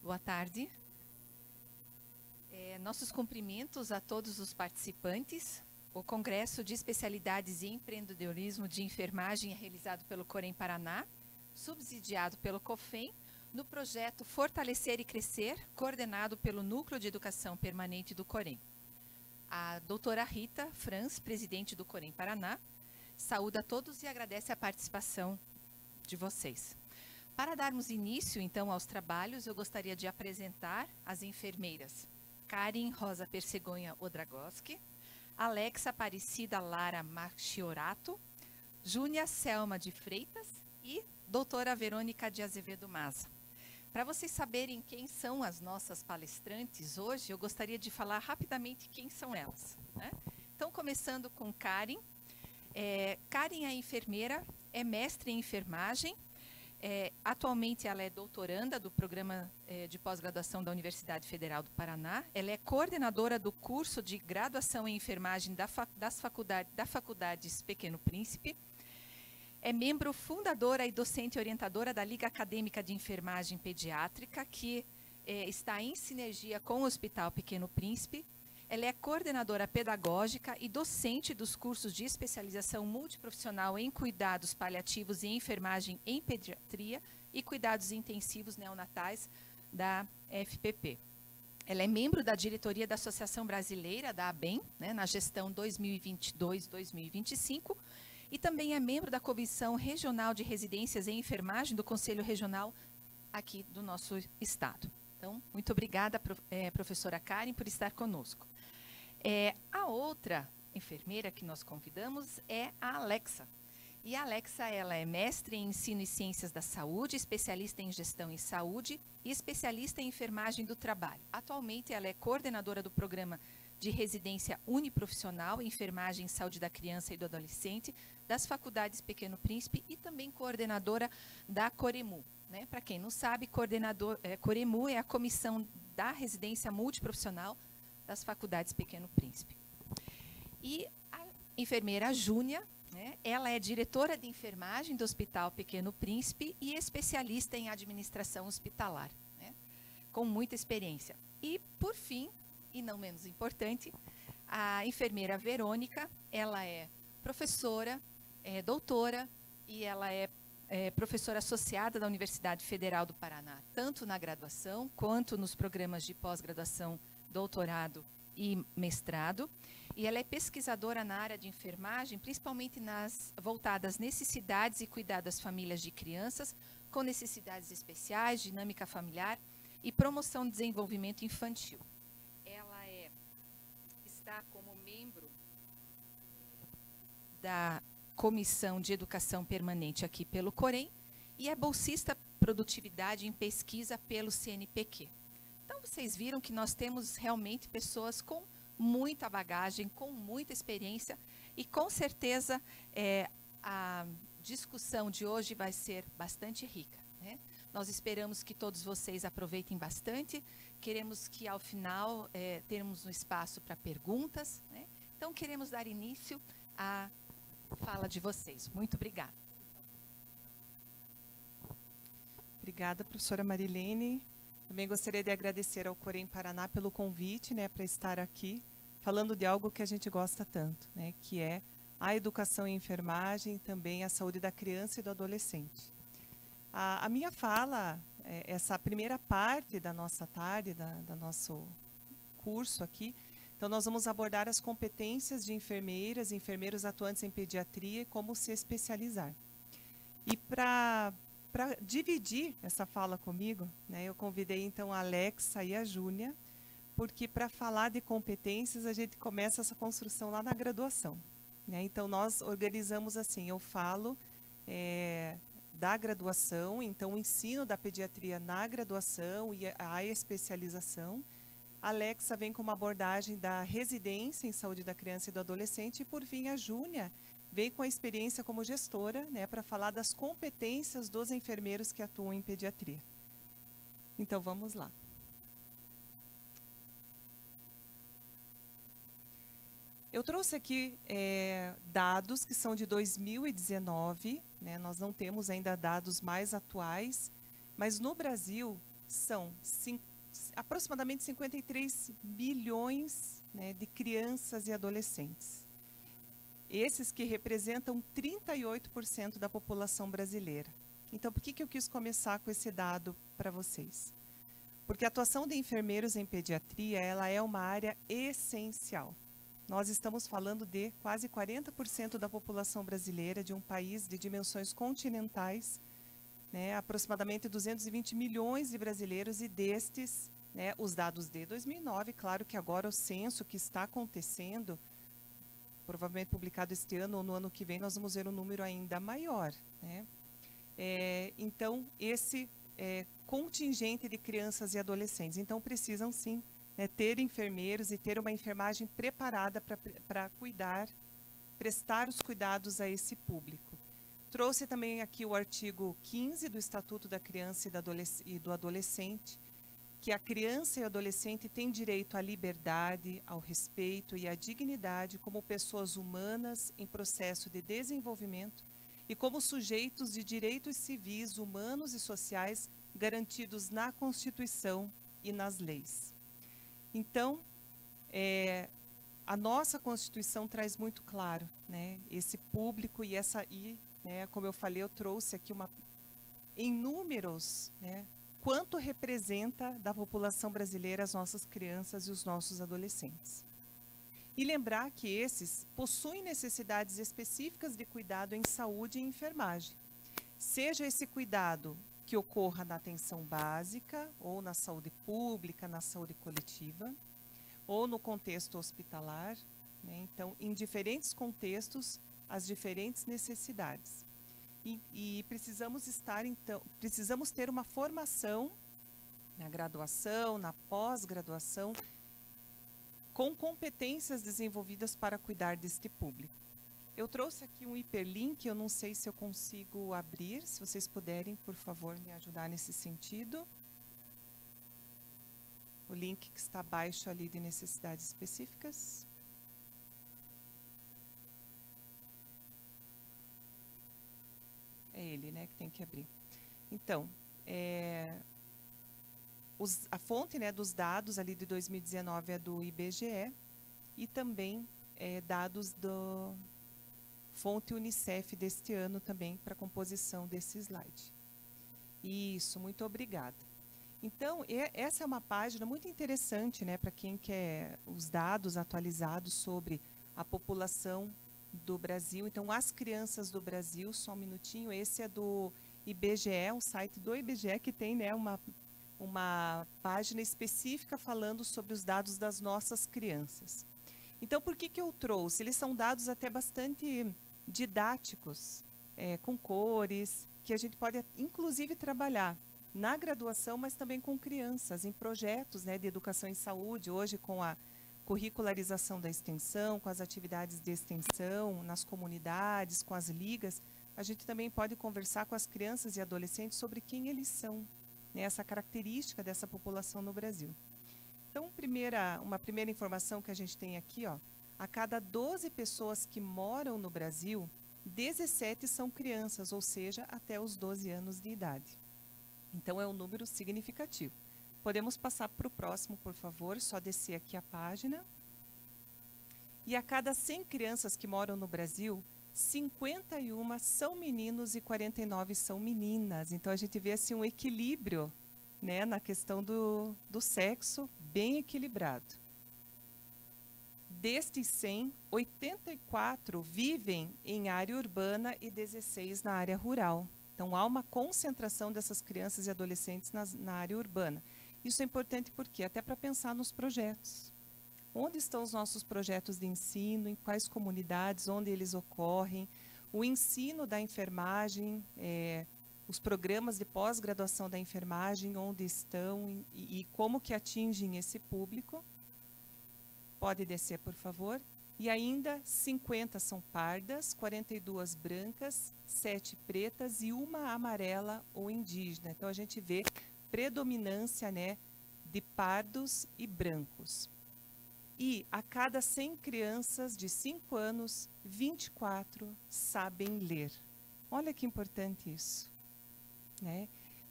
Boa tarde. Nossos cumprimentos a todos os participantes. O Congresso de Especialidades em Empreendedorismo de Enfermagem é realizado pelo Corém Paraná, subsidiado pelo COFEM, no projeto Fortalecer e Crescer, coordenado pelo Núcleo de Educação Permanente do Corém. A doutora Rita Franz, presidente do Corém Paraná, saúda a todos e agradece a participação de vocês. Para darmos início, então, aos trabalhos, eu gostaria de apresentar as enfermeiras Karen Rosa Persegonha Odragoski, Alexa Aparecida Lara Marchiorato, Júnia Selma de Freitas e doutora Verônica de Azevedo Maza. Para vocês saberem quem são as nossas palestrantes hoje, eu gostaria de falar rapidamente quem são elas, né? Então, começando com Karen. Karen é enfermeira, é mestre em enfermagem. Atualmente ela é doutoranda do programa de pós-graduação da Universidade Federal do Paraná. Ela é coordenadora do curso de graduação em enfermagem da Faculdades Pequeno Príncipe. É membro fundadora e docente orientadora da Liga Acadêmica de Enfermagem Pediátrica, que está em sinergia com o Hospital Pequeno Príncipe. Ela é coordenadora pedagógica e docente dos cursos de especialização multiprofissional em cuidados paliativos e enfermagem em pediatria e cuidados intensivos neonatais da FPP. Ela é membro da diretoria da Associação Brasileira, da ABEM, né, na gestão 2022-2025, e também é membro da Comissão Regional de Residências em Enfermagem do Conselho Regional aqui do nosso estado. Então, muito obrigada, professora Karen, por estar conosco. A outra enfermeira que nós convidamos é a Alexa. E a Alexa, ela é mestre em Ensino e Ciências da Saúde, especialista em Gestão em Saúde e especialista em Enfermagem do Trabalho. Atualmente, ela é coordenadora do programa de residência uniprofissional em Enfermagem em Saúde da Criança e do Adolescente das Faculdades Pequeno Príncipe e também coordenadora da Coremu. Né? Para quem não sabe, Coremu é a Comissão da Residência Multiprofissional das Faculdades Pequeno Príncipe. E a enfermeira Júnia, né, ela é diretora de enfermagem do Hospital Pequeno Príncipe e especialista em administração hospitalar, né, com muita experiência. E, por fim, e não menos importante, a enfermeira Verônica, ela é professora, doutora e ela é professora associada da Universidade Federal do Paraná, tanto na graduação quanto nos programas de pós-graduação, doutorado e mestrado. E ela é pesquisadora na área de enfermagem, principalmente voltadas às necessidades e cuidado das famílias de crianças com necessidades especiais, dinâmica familiar e promoção do desenvolvimento infantil. Ela está como membro da Comissão de Educação Permanente aqui pelo Corém e é bolsista Produtividade em Pesquisa pelo CNPq. Então, vocês viram que nós temos realmente pessoas com muita bagagem, com muita experiência e, com certeza, a discussão de hoje vai ser bastante rica, né? Nós esperamos que todos vocês aproveitem bastante, queremos que, ao final, termos um espaço para perguntas, né? Então, queremos dar início à fala de vocês. Muito obrigada. Obrigada, professora Marilene. Também gostaria de agradecer ao Corém Paraná pelo convite, né, para estar aqui falando de algo que a gente gosta tanto, né, que é a educação em enfermagem e também a saúde da criança e do adolescente. A minha fala, essa primeira parte da nossa tarde, do nosso curso aqui, então nós vamos abordar as competências de enfermeiras e enfermeiros atuantes em pediatria e como se especializar. E para dividir essa fala comigo, né, eu convidei então a Alexa e a Júnia, porque para falar de competências a gente começa essa construção lá na graduação, né? Então nós organizamos assim, eu falo da graduação, então o ensino da pediatria na graduação e a especialização. A Alexa vem com uma abordagem da residência em saúde da criança e do adolescente e, por fim, a Júnia vem com a experiência como gestora, né, para falar das competências dos enfermeiros que atuam em pediatria. Então, vamos lá. Eu trouxe aqui dados que são de 2019, né, nós não temos ainda dados mais atuais, mas no Brasil são aproximadamente 53 bilhões, né, de crianças e adolescentes. Esses que representam 38% da população brasileira. Então, por que eu quis começar com esse dado para vocês? Porque a atuação de enfermeiros em pediatria, ela é uma área essencial. Nós estamos falando de quase 40% da população brasileira, de um país de dimensões continentais, né, aproximadamente 220 milhões de brasileiros, e destes, né, os dados de 2009, claro que agora o censo que está acontecendo, provavelmente publicado este ano ou no ano que vem, nós vamos ver um número ainda maior, né? Então, esse contingente de crianças e adolescentes, então precisam sim, né, ter enfermeiros e ter uma enfermagem preparada para cuidar, prestar os cuidados a esse público. Trouxe também aqui o artigo 15 do Estatuto da Criança e do Adolescente, que a criança e o adolescente têm direito à liberdade, ao respeito e à dignidade como pessoas humanas em processo de desenvolvimento e como sujeitos de direitos civis, humanos e sociais garantidos na Constituição e nas leis. Então, a nossa Constituição traz muito claro, né, esse público né, como eu falei, eu trouxe aqui em números, né, quanto representa da população brasileira as nossas crianças e os nossos adolescentes. E lembrar que esses possuem necessidades específicas de cuidado em saúde e enfermagem. Seja esse cuidado que ocorra na atenção básica, ou na saúde pública, na saúde coletiva, ou no contexto hospitalar, né? Então, em diferentes contextos, as diferentes necessidades. E precisamos ter uma formação na graduação, na pós-graduação, com competências desenvolvidas para cuidar deste público. Eu trouxe aqui um hiperlink, eu não sei se eu consigo abrir, se vocês puderem, por favor, me ajudar nesse sentido. O link que está abaixo ali de necessidades específicas. É ele, né, que tem que abrir. Então, a fonte, né, dos dados ali de 2019 é do IBGE e também dados do fonte Unicef deste ano também para a composição desse slide. Isso, muito obrigada. Então, essa é uma página muito interessante, né, para quem quer os dados atualizados sobre a população do Brasil. Então, as crianças do Brasil, só um minutinho, esse é do IBGE, um site do IBGE que tem, né, uma página específica falando sobre os dados das nossas crianças. Então, por que eu trouxe? Eles são dados até bastante didáticos, com cores, que a gente pode, inclusive, trabalhar na graduação, mas também com crianças, em projetos, né, de educação em saúde, hoje com a curricularização da extensão, com as atividades de extensão, nas comunidades, com as ligas, a gente também pode conversar com as crianças e adolescentes sobre quem eles são, né, essa característica dessa população no Brasil. Então, uma primeira informação que a gente tem aqui, ó, a cada 12 pessoas que moram no Brasil, 17 são crianças, ou seja, até os 12 anos de idade. Então, é um número significativo. Podemos passar para o próximo, por favor, só descer aqui a página. E a cada 100 crianças que moram no Brasil, 51 são meninos e 49 são meninas. Então, a gente vê assim, um equilíbrio, né, na questão do sexo, bem equilibrado. Destes 100, 84 vivem em área urbana e 16 na área rural. Então, há uma concentração dessas crianças e adolescentes na área urbana. Isso é importante porque até para pensar nos projetos. Onde estão os nossos projetos de ensino, em quais comunidades, onde eles ocorrem, o ensino da enfermagem, os programas de pós-graduação da enfermagem, onde estão e como que atingem esse público. Pode descer, por favor. E ainda 50 são pardas, 42 brancas, 7 pretas e uma amarela ou indígena. Então, a gente vê predominância, né, de pardos e brancos. E a cada 100 crianças de 5 anos, 24 sabem ler. Olha que importante isso, né?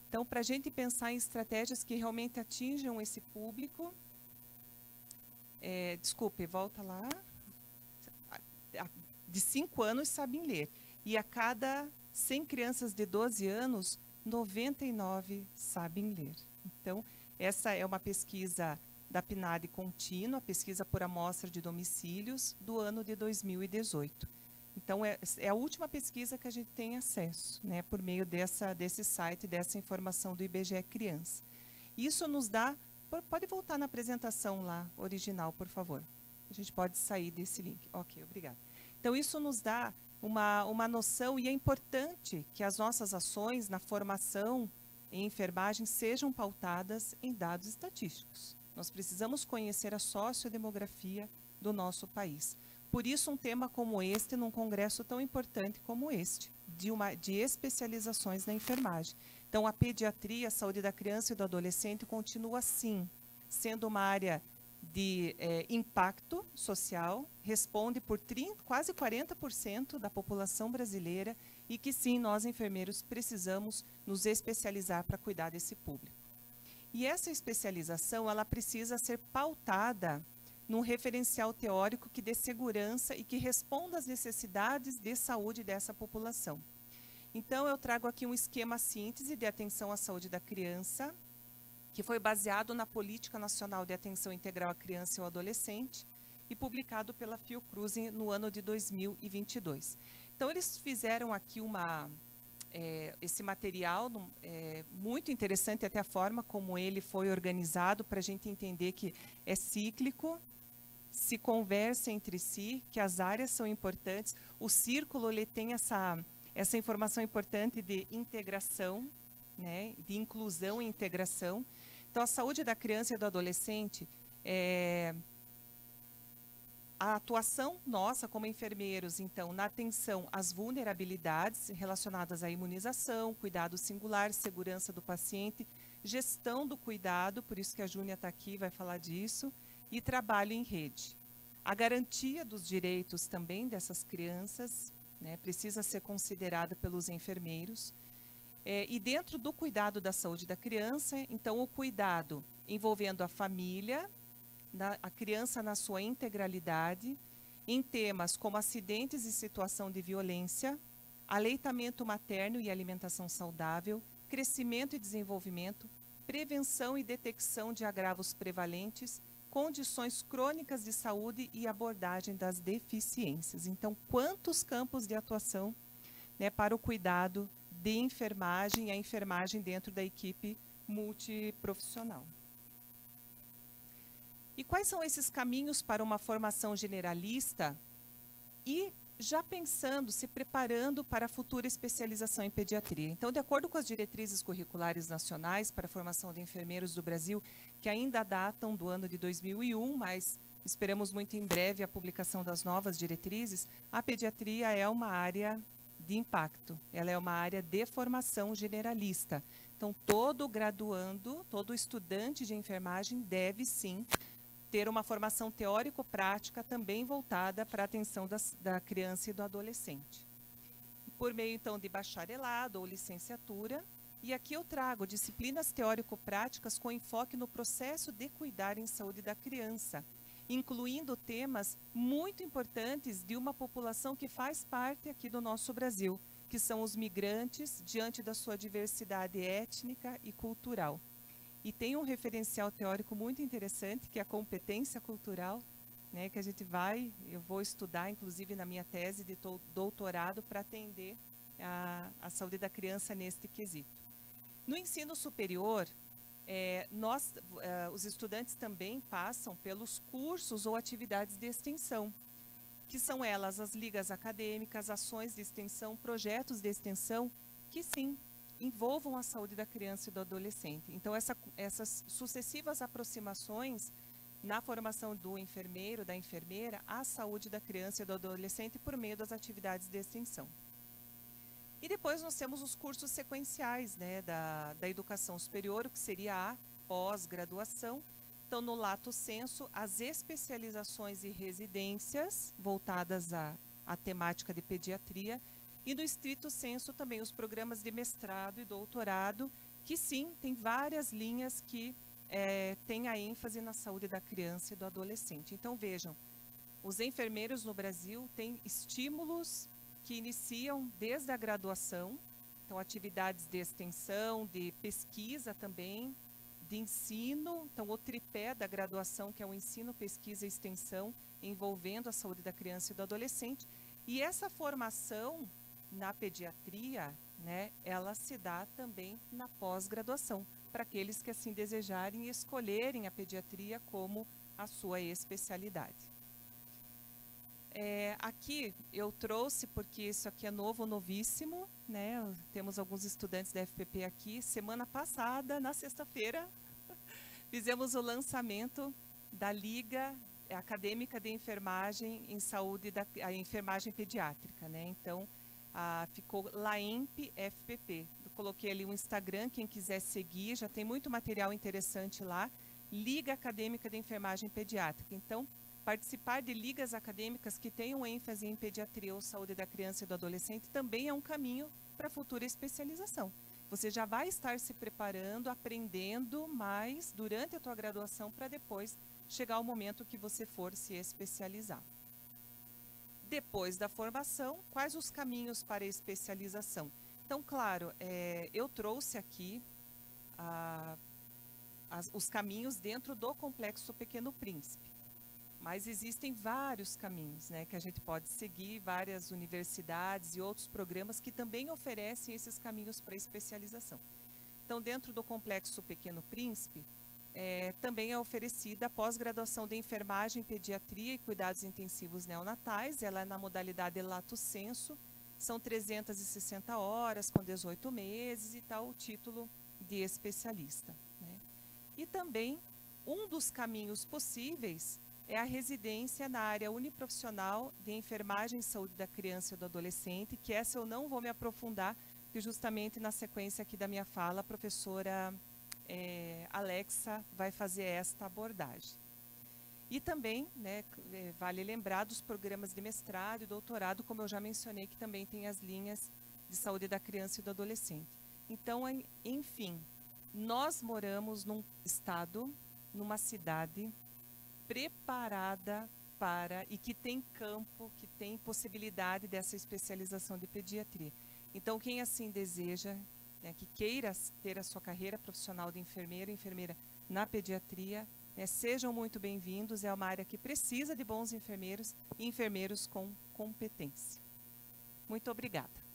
Então, para a gente pensar em estratégias que realmente atinjam esse público... desculpe, volta lá. De 5 anos sabem ler. E a cada 100 crianças de 12 anos, 99 sabem ler. Então, essa é uma pesquisa da PNAD contínua, pesquisa por amostra de domicílios, do ano de 2018. Então, é a última pesquisa que a gente tem acesso, né, por meio desse site, dessa informação do IBGE Criança. Isso nos dá... Pode voltar na apresentação lá, original, por favor. A gente pode sair desse link. Ok, obrigada. Então, isso nos dá uma noção, e é importante que as nossas ações na formação em enfermagem sejam pautadas em dados estatísticos. Nós precisamos conhecer a sociodemografia do nosso país. Por isso, um tema como este, num congresso tão importante como este, de especializações na enfermagem. Então, a pediatria, a saúde da criança e do adolescente continua, sim, sendo uma área de impacto social, responde por quase 40% da população brasileira e que, sim, nós, enfermeiros, precisamos nos especializar para cuidar desse público. E essa especialização, ela precisa ser pautada num referencial teórico que dê segurança e que responda às necessidades de saúde dessa população. Então, eu trago aqui um esquema síntese de atenção à saúde da criança, que foi baseado na Política Nacional de Atenção Integral à Criança e ao Adolescente e publicado pela Fiocruz no ano de 2022. Então, eles fizeram aqui esse material muito interessante, até a forma como ele foi organizado, para a gente entender que é cíclico, se conversa entre si, que as áreas são importantes. O círculo ele tem essa informação importante de integração, né, de inclusão e integração. Então, a saúde da criança e do adolescente, a atuação nossa como enfermeiros, então, na atenção às vulnerabilidades relacionadas à imunização, cuidado singular, segurança do paciente, gestão do cuidado, por isso que a Júnia está aqui, vai falar disso, e trabalho em rede. A garantia dos direitos também dessas crianças, né, precisa ser considerada pelos enfermeiros. E dentro do cuidado da saúde da criança, então, o cuidado envolvendo a família, a criança na sua integralidade, em temas como acidentes e situação de violência, aleitamento materno e alimentação saudável, crescimento e desenvolvimento, prevenção e detecção de agravos prevalentes, condições crônicas de saúde e abordagem das deficiências. Então, quantos campos de atuação, né, para o cuidado de enfermagem e a enfermagem dentro da equipe multiprofissional. E quais são esses caminhos para uma formação generalista e já pensando, se preparando para a futura especialização em pediatria? Então, de acordo com as diretrizes curriculares nacionais para a formação de enfermeiros do Brasil, que ainda datam do ano de 2001, mas esperamos muito em breve a publicação das novas diretrizes, a pediatria é uma área de impacto, ela é uma área de formação generalista. Então, todo graduando, todo estudante de enfermagem deve, sim, ter uma formação teórico-prática também voltada para a atenção da criança e do adolescente. Por meio, então, de bacharelado ou licenciatura, e aqui eu trago disciplinas teórico-práticas com enfoque no processo de cuidar em saúde da criança, incluindo temas muito importantes de uma população que faz parte aqui do nosso Brasil, que são os migrantes diante da sua diversidade étnica e cultural. E tem um referencial teórico muito interessante, que é a competência cultural, né, que eu vou estudar, inclusive, na minha tese de doutorado, para atender a saúde da criança neste quesito. No ensino superior, os estudantes também passam pelos cursos ou atividades de extensão, que são elas as ligas acadêmicas, ações de extensão, projetos de extensão, que sim, envolvam a saúde da criança e do adolescente. Então, essas sucessivas aproximações na formação do enfermeiro, da enfermeira, à saúde da criança e do adolescente por meio das atividades de extensão. E depois nós temos os cursos sequenciais, né, da educação superior, o que seria a pós-graduação. Então, no lato sensu, as especializações e residências voltadas à temática de pediatria, e no estrito sensu também os programas de mestrado e doutorado, que sim, tem várias linhas que têm a ênfase na saúde da criança e do adolescente. Então, vejam, os enfermeiros no Brasil têm estímulos que iniciam desde a graduação, então atividades de extensão, de pesquisa também, de ensino, então o tripé da graduação, que é o ensino, pesquisa e extensão, envolvendo a saúde da criança e do adolescente. E essa formação na pediatria, né, ela se dá também na pós-graduação, para aqueles que assim desejarem e escolherem a pediatria como a sua especialidade. Aqui eu trouxe, porque isso aqui é novo, novíssimo, né? Temos alguns estudantes da FPP aqui. Semana passada, na sexta-feira, fizemos o lançamento da Liga Acadêmica de Enfermagem em Saúde, a enfermagem pediátrica, né? Então, ficou LAEMP FPP. Eu coloquei ali o Instagram, quem quiser seguir, já tem muito material interessante lá. Liga Acadêmica de Enfermagem Pediátrica. Então, participar de ligas acadêmicas que tenham ênfase em pediatria ou saúde da criança e do adolescente também é um caminho para futura especialização. Você já vai estar se preparando, aprendendo mais durante a tua graduação para depois chegar ao momento que você for se especializar. Depois da formação, quais os caminhos para a especialização? Então, claro, eu trouxe aqui os caminhos dentro do Complexo Pequeno Príncipe. Mas existem vários caminhos, né, que a gente pode seguir, várias universidades e outros programas que também oferecem esses caminhos para especialização. Então, dentro do Complexo Pequeno Príncipe, também é oferecida a pós-graduação de enfermagem, pediatria e cuidados intensivos neonatais. Ela é na modalidade lato sensu, são 360 horas, com 18 meses e tal, o título de especialista, né? E também, um dos caminhos possíveis é a residência na área uniprofissional de enfermagem e saúde da criança e do adolescente, que essa eu não vou me aprofundar, porque justamente na sequência aqui da minha fala, a professora Alexa vai fazer esta abordagem. E também, né, vale lembrar dos programas de mestrado e doutorado, como eu já mencionei, que também tem as linhas de saúde da criança e do adolescente. Então, enfim, nós moramos num estado, numa cidade preparada para e que tem campo, que tem possibilidade dessa especialização de pediatria. Então, quem assim deseja, né, que queira ter a sua carreira profissional de enfermeiro e enfermeira na pediatria, né, sejam muito bem-vindos. É uma área que precisa de bons enfermeiros e enfermeiros com competência. Muito obrigada.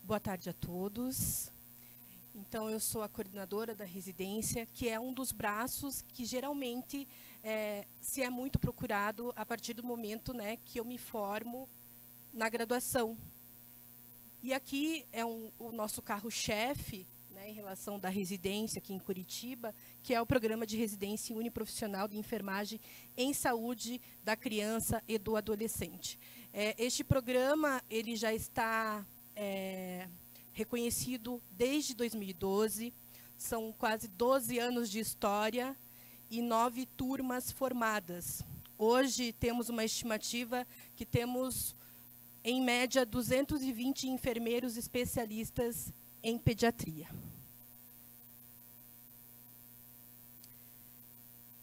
Boa tarde a todos. Então, eu sou a coordenadora da residência, que é um dos braços que geralmente se é muito procurado a partir do momento, né, que eu me formo na graduação. E aqui é o nosso carro-chefe, né, em relação da residência aqui em Curitiba, que é o programa de residência uniprofissional de enfermagem em saúde da criança e do adolescente. Este programa ele já está reconhecido desde 2012, são quase 12 anos de história e 9 turmas formadas. Hoje temos uma estimativa que temos, em média, 220 enfermeiros especialistas em pediatria.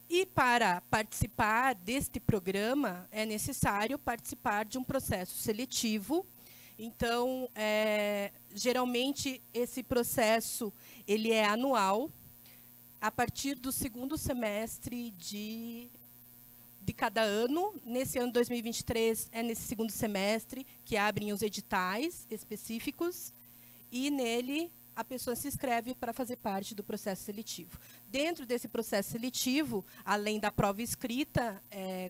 E para participar deste programa, é necessário participar de um processo seletivo. Então, geralmente, esse processo ele é anual, a partir do segundo semestre de cada ano. Nesse ano 2023, é nesse segundo semestre que abrem os editais específicos, e nele a pessoa se inscreve para fazer parte do processo seletivo. Dentro desse processo seletivo, além da prova escrita,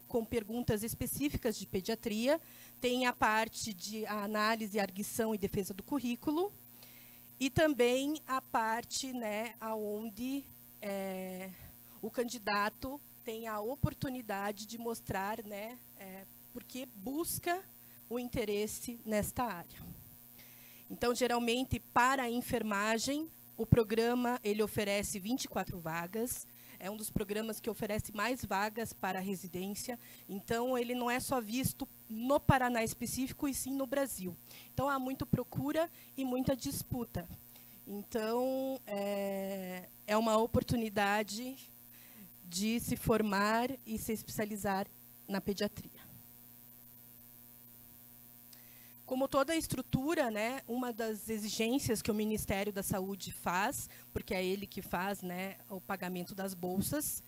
com perguntas específicas de pediatria, tem a parte de análise, arguição e defesa do currículo, e também a parte, né, onde o candidato tem a oportunidade de mostrar, né, porque busca o interesse nesta área. Então, geralmente, para a enfermagem, o programa ele oferece 24 vagas. É um dos programas que oferece mais vagas para a residência. Então, ele não é só visto no Paraná específico, e sim no Brasil. Então, há muita procura e muita disputa. Então, é uma oportunidade de se formar e se especializar na pediatria. Como toda a estrutura, né, uma das exigências que o Ministério da Saúde faz, porque é ele que faz, né, o pagamento das bolsas,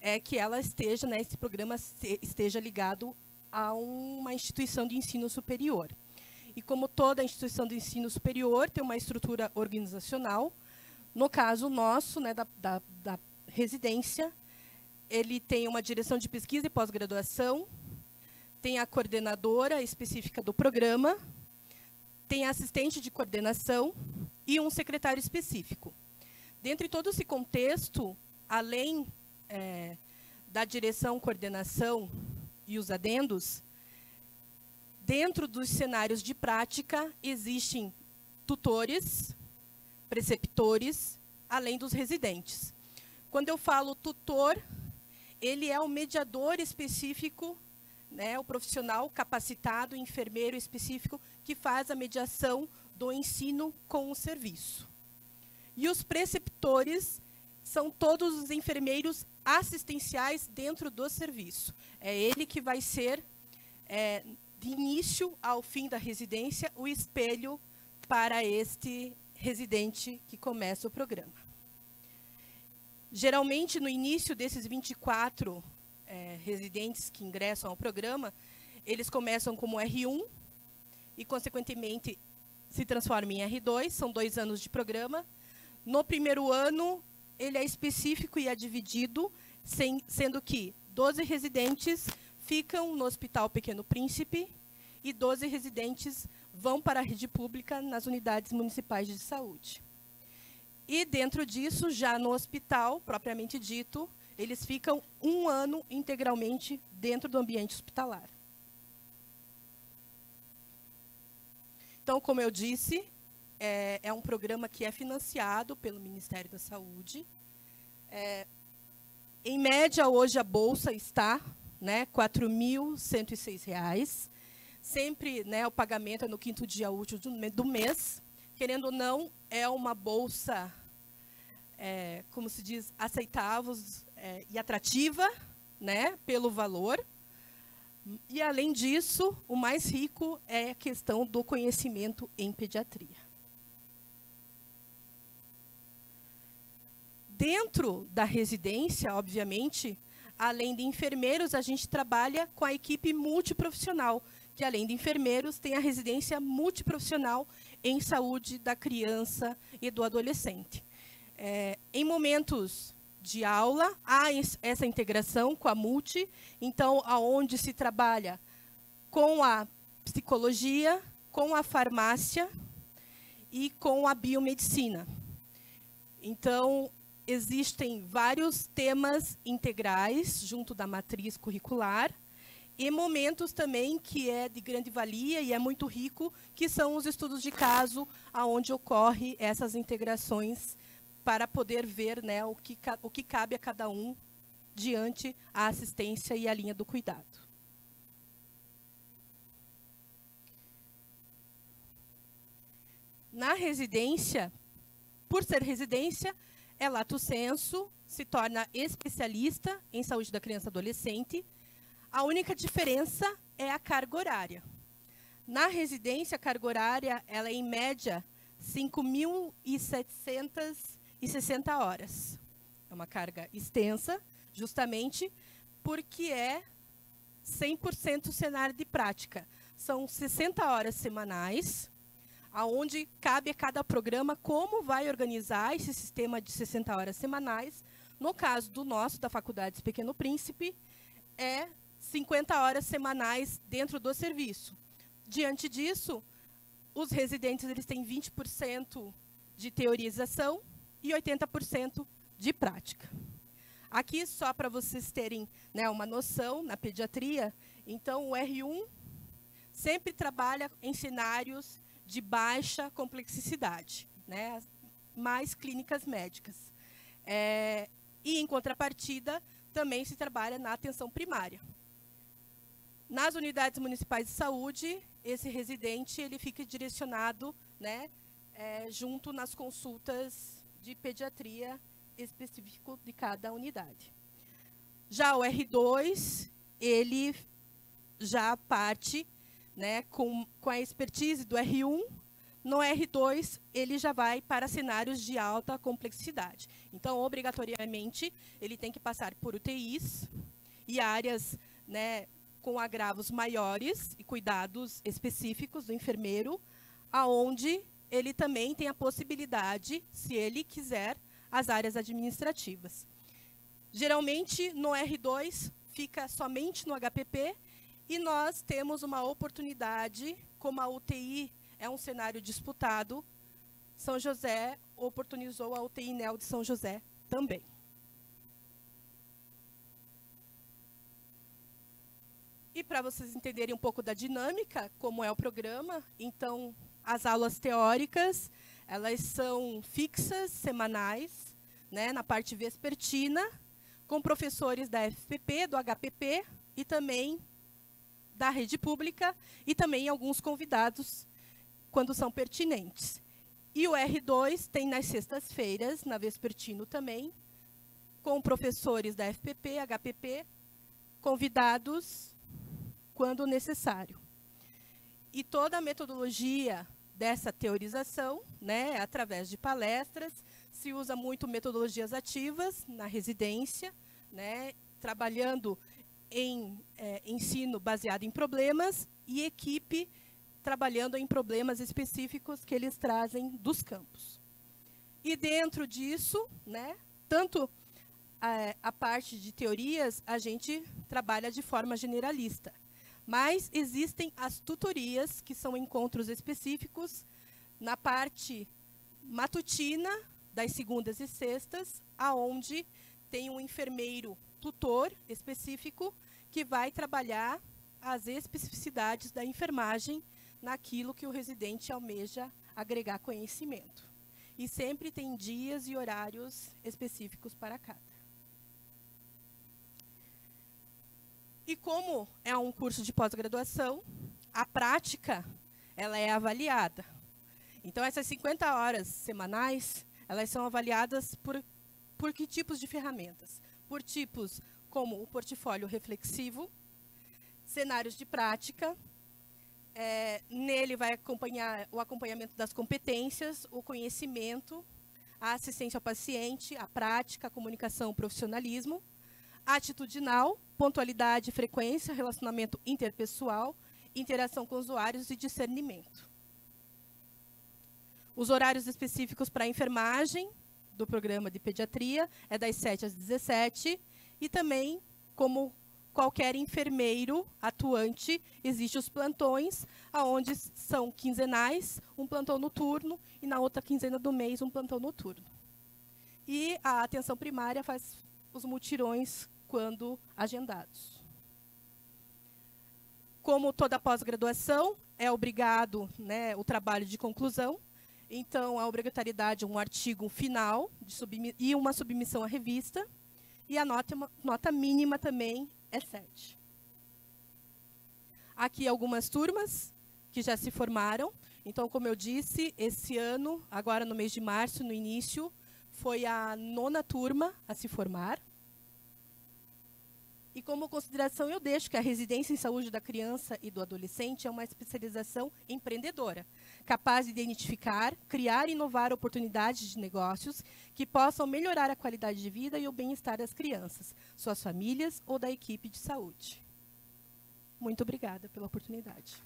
é que ela esteja, né, esse programa esteja ligado a uma instituição de ensino superior. E como toda instituição de ensino superior tem uma estrutura organizacional, no caso nosso, né, da residência, ele tem uma direção de pesquisa e pós-graduação, tem a coordenadora específica do programa, tem a assistente de coordenação e um secretário específico. Dentro de todo esse contexto, além da direção, coordenação e os adendos, dentro dos cenários de prática, existem tutores, preceptores, além dos residentes. Quando eu falo tutor, ele é o mediador específico, né, o profissional capacitado, enfermeiro específico, que faz a mediação do ensino com o serviço. E os preceptores são todos os enfermeiros assistenciais dentro do serviço. É ele que vai ser, de início ao fim da residência, o espelho para este residente que começa o programa. Geralmente, no início desses 24 residentes que ingressam ao programa, eles começam como R1 e, consequentemente, se transformam em R2, são 2 anos de programa. No primeiro ano, ele é específico e é dividido, sendo que 12 residentes ficam no Hospital Pequeno Príncipe e 12 residentes vão para a rede pública nas unidades municipais de saúde. E, dentro disso, já no hospital, propriamente dito, eles ficam 1 ano integralmente dentro do ambiente hospitalar. Então, como eu disse, é um programa que é financiado pelo Ministério da Saúde. Em média, hoje, a bolsa está, né, R$ 4.106. Sempre, né, o pagamento é no 5º dia útil do mês. Querendo ou não, é uma bolsa, como se diz, aceitável e atrativa, né, pelo valor. E, além disso, o mais rico é a questão do conhecimento em pediatria. Dentro da residência, obviamente, além de enfermeiros, a gente trabalha com a equipe multiprofissional, que, além de enfermeiros, tem a residência multiprofissional em saúde da criança e do adolescente. Em momentos de aula, há essa integração com a multi, então, aonde se trabalha com a psicologia, com a farmácia e com a biomedicina. Então, existem vários temas integrais junto da matriz curricular e momentos também que é de grande valia e é muito rico, que são os estudos de caso, aonde ocorre essas integrações para poder ver, né, o que cabe a cada um diante a assistência e a linha do cuidado. Na residência, por ser residência, é lato sensu, se torna especialista em saúde da criança e adolescente. A única diferença é a carga horária. Na residência, a carga horária ela é, em média, 5.760 horas. É uma carga extensa, justamente porque é 100% cenário de prática. São 60 horas semanais, aonde cabe a cada programa como vai organizar esse sistema de 60 horas semanais. No caso do nosso, da Faculdade Pequeno Príncipe, é 50 horas semanais dentro do serviço. Diante disso, os residentes eles têm 20% de teorização e 80% de prática. Aqui, só para vocês terem, né, uma noção, na pediatria, então o R1 sempre trabalha em cenários de baixa complexidade, né? Mais clínicas médicas. E, em contrapartida, também se trabalha na atenção primária. Nas unidades municipais de saúde, esse residente ele fica direcionado, né, junto nas consultas de pediatria específico de cada unidade. Já o R2, ele já parte, né, com a expertise do R1. No R2, ele já vai para cenários de alta complexidade. Então, obrigatoriamente, ele tem que passar por UTIs e áreas, né, com agravos maiores e cuidados específicos do enfermeiro, aonde ele também tem a possibilidade, se ele quiser, as áreas administrativas. Geralmente, no R2, fica somente no HPP, e nós temos uma oportunidade, como a UTI é um cenário disputado, São José oportunizou a UTI NEL de São José também. E para vocês entenderem um pouco da dinâmica, como é o programa, então, as aulas teóricas, elas são fixas, semanais, né, na parte vespertina, com professores da FPP, do HPP e também da rede pública, e também alguns convidados, quando são pertinentes. E o R2 tem nas sextas-feiras, na vespertino também, com professores da FPP, HPP, convidados quando necessário. E toda a metodologia dessa teorização, né, através de palestras, se usa muito metodologias ativas na residência, né, trabalhando em ensino baseado em problemas, e equipe trabalhando em problemas específicos que eles trazem dos campos. E dentro disso, né, tanto a parte de teorias, a gente trabalha de forma generalista. Mas existem as tutorias, que são encontros específicos, na parte matutina, das segundas e sextas, aonde tem um enfermeiro tutor específico que vai trabalhar as especificidades da enfermagem naquilo que o residente almeja agregar conhecimento. E sempre tem dias e horários específicos para cada. E como é um curso de pós-graduação, a prática ela é avaliada. Então, essas 50 horas semanais, elas são avaliadas por que tipos de ferramentas? Por tipos como o portfólio reflexivo, cenários de prática, nele vai acompanhar o acompanhamento das competências, o conhecimento, a assistência ao paciente, a prática, a comunicação, o profissionalismo, atitudinal, pontualidade, frequência, relacionamento interpessoal, interação com usuários e discernimento. Os horários específicos para a enfermagem do programa de pediatria é das 7 às 17, e também, como qualquer enfermeiro atuante, existem os plantões, onde são quinzenais, um plantão noturno, e na outra quinzena do mês, um plantão noturno. E a atenção primária faz os mutirões quando agendados. Como toda pós-graduação, é obrigado, né, o trabalho de conclusão. Então, a obrigatoriedade é um artigo final e uma submissão à revista. E a nota mínima também é 7. Aqui algumas turmas que já se formaram. Então, como eu disse, esse ano, agora no mês de março, no início, foi a 9ª turma a se formar. E como consideração, eu deixo que a residência em saúde da criança e do adolescente é uma especialização empreendedora, capaz de identificar, criar e inovar oportunidades de negócios que possam melhorar a qualidade de vida e o bem-estar das crianças, suas famílias ou da equipe de saúde. Muito obrigada pela oportunidade.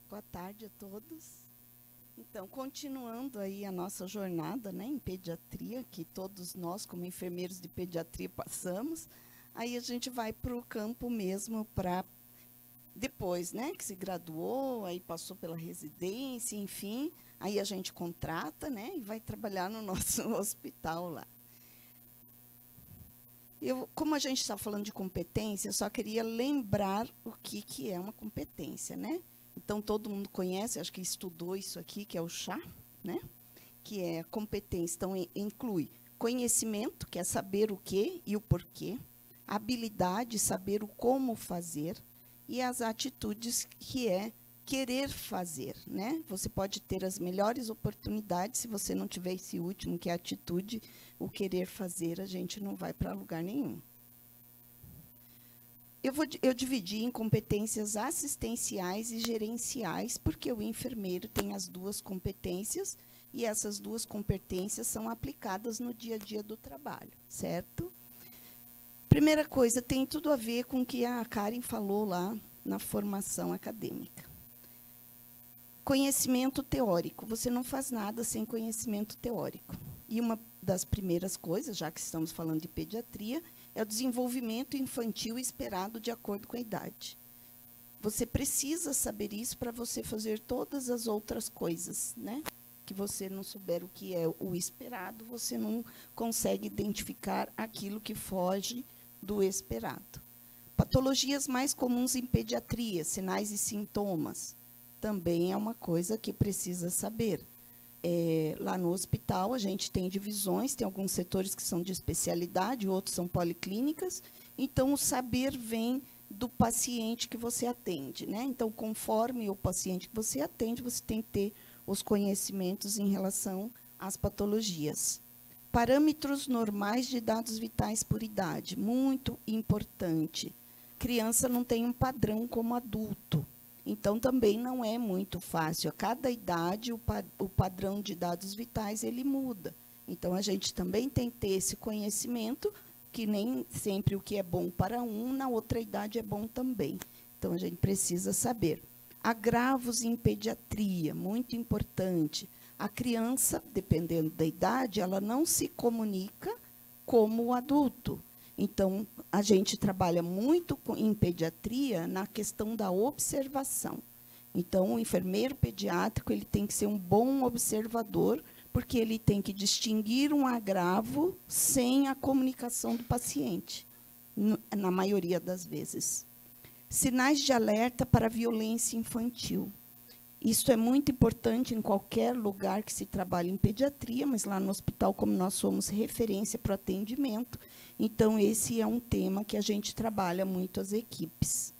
Boa tarde a todos. Então, continuando aí a nossa jornada, né, em pediatria, que todos nós, como enfermeiros de pediatria, passamos, aí a gente vai para o campo mesmo para depois, né, que se graduou, aí passou pela residência, enfim, aí a gente contrata, né, e vai trabalhar no nosso hospital lá. Como a gente está falando de competência, eu só queria lembrar o que é uma competência, né? Então, todo mundo conhece, acho que estudou isso aqui, que é o chá, né? Que é competência. Então, inclui conhecimento, que é saber o que e o porquê, habilidade, saber o como fazer, e as atitudes, que é querer fazer, né? Você pode ter as melhores oportunidades, se você não tiver esse último, que é a atitude, o querer fazer, a gente não vai para lugar nenhum. Eu dividi em competências assistenciais e gerenciais, porque o enfermeiro tem as duas competências, e essas duas competências são aplicadas no dia a dia do trabalho, certo? Primeira coisa, tem tudo a ver com o que a Karen falou lá na formação acadêmica. Conhecimento teórico. Você não faz nada sem conhecimento teórico. E uma das primeiras coisas, já que estamos falando de pediatria, é o desenvolvimento infantil esperado de acordo com a idade. Você precisa saber isso para você fazer todas as outras coisas, né? Que você não souber o que é o esperado, você não consegue identificar aquilo que foge do esperado. Patologias mais comuns em pediatria, sinais e sintomas, também é uma coisa que precisa saber. Lá no hospital, a gente tem divisões, tem alguns setores que são de especialidade, outros são policlínicas. Então, o saber vem do paciente que você atende, né? Então, conforme o paciente que você atende, você tem que ter os conhecimentos em relação às patologias. Parâmetros normais de dados vitais por idade, muito importante. Criança não tem um padrão como adulto. Então, também não é muito fácil. A cada idade, o padrão de dados vitais, ele muda. Então, a gente também tem que ter esse conhecimento, que nem sempre o que é bom para um, na outra idade é bom também. Então, a gente precisa saber. Agravos em pediatria, muito importante. A criança, dependendo da idade, ela não se comunica como o adulto. Então, a gente trabalha muito em pediatria na questão da observação. Então, o enfermeiro pediátrico ele tem que ser um bom observador, porque ele tem que distinguir um agravo sem a comunicação do paciente, na maioria das vezes. Sinais de alerta para violência infantil. Isso é muito importante em qualquer lugar que se trabalhe em pediatria, mas lá no hospital, como nós somos referência para o atendimento, então esse é um tema que a gente trabalha muito as equipes.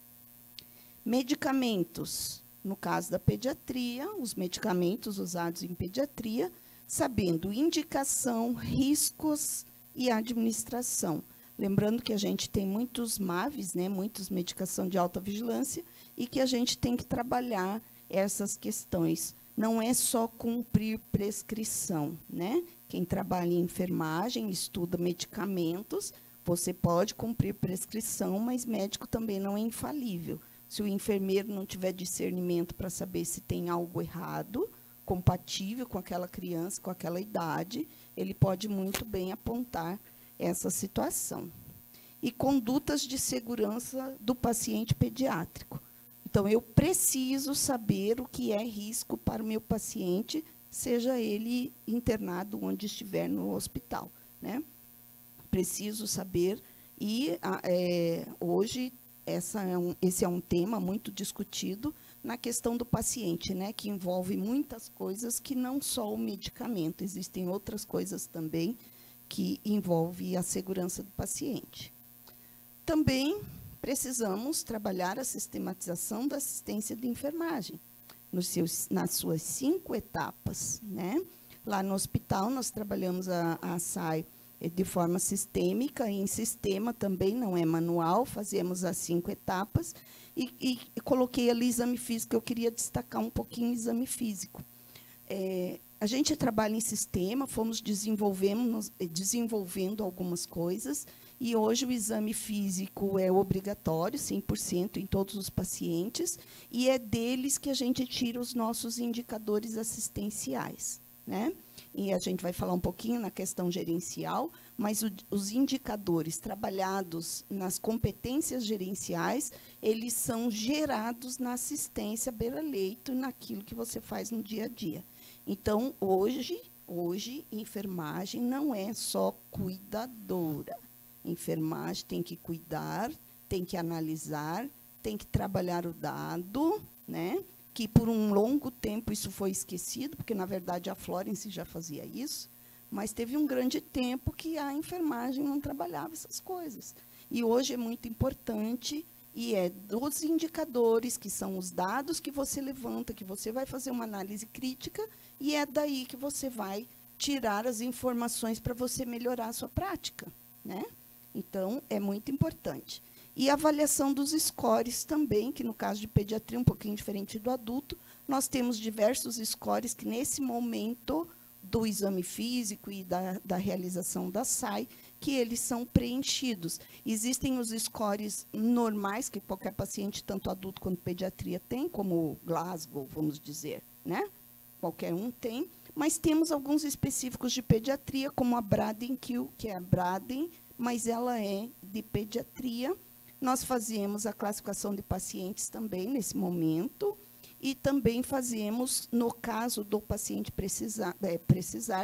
Medicamentos. No caso da pediatria, os medicamentos usados em pediatria, sabendo indicação, riscos e administração. Lembrando que a gente tem muitos MAVs, né, muitos medicação de alta vigilância, e que a gente tem que trabalhar essas questões. Não é só cumprir prescrição, né? Quem trabalha em enfermagem, estuda medicamentos, você pode cumprir prescrição, mas médico também não é infalível. Se o enfermeiro não tiver discernimento para saber se tem algo errado, compatível com aquela criança, com aquela idade, ele pode muito bem apontar essa situação. E condutas de segurança do paciente pediátrico. Então, eu preciso saber o que é risco para o meu paciente, seja ele internado onde estiver no hospital, né? Preciso saber, e hoje esse é um tema muito discutido na questão do paciente, né? Que envolve muitas coisas que não só o medicamento, existem outras coisas também que envolvem a segurança do paciente. Também precisamos trabalhar a sistematização da assistência de enfermagem, nas suas 5 etapas, né? Lá no hospital, nós trabalhamos a SAI de forma sistêmica, em sistema também, não é manual, fazemos as 5 etapas, e coloquei ali exame físico, eu queria destacar um pouquinho o exame físico. A gente trabalha em sistema, fomos desenvolvendo algumas coisas, e hoje o exame físico é obrigatório, 100% em todos os pacientes, e é deles que a gente tira os nossos indicadores assistenciais. né? E a gente vai falar um pouquinho na questão gerencial, mas os indicadores trabalhados nas competências gerenciais, eles são gerados na assistência beira-leito e naquilo que você faz no dia a dia. Então, hoje, enfermagem não é só cuidadora. Enfermagem tem que cuidar, tem que analisar, tem que trabalhar o dado, né? Que por um longo tempo isso foi esquecido, porque, na verdade, a Florence já fazia isso, mas teve um grande tempo que a enfermagem não trabalhava essas coisas. E hoje é muito importante, e é dos indicadores, que são os dados que você levanta, que você vai fazer uma análise crítica, e é daí que você vai tirar as informações para você melhorar a sua prática, né? Então, é muito importante. E a avaliação dos scores também, que no caso de pediatria, um pouquinho diferente do adulto, nós temos diversos scores que, nesse momento do exame físico e da realização da SAI, que eles são preenchidos. Existem os scores normais, que qualquer paciente, tanto adulto quanto pediatria, tem, como o Glasgow, vamos dizer, né? Qualquer um tem, mas temos alguns específicos de pediatria, como a Braden-Q, que é a Braden, mas ela é de pediatria. Nós fazemos a classificação de pacientes também, nesse momento, e também fazemos, no caso do paciente precisar,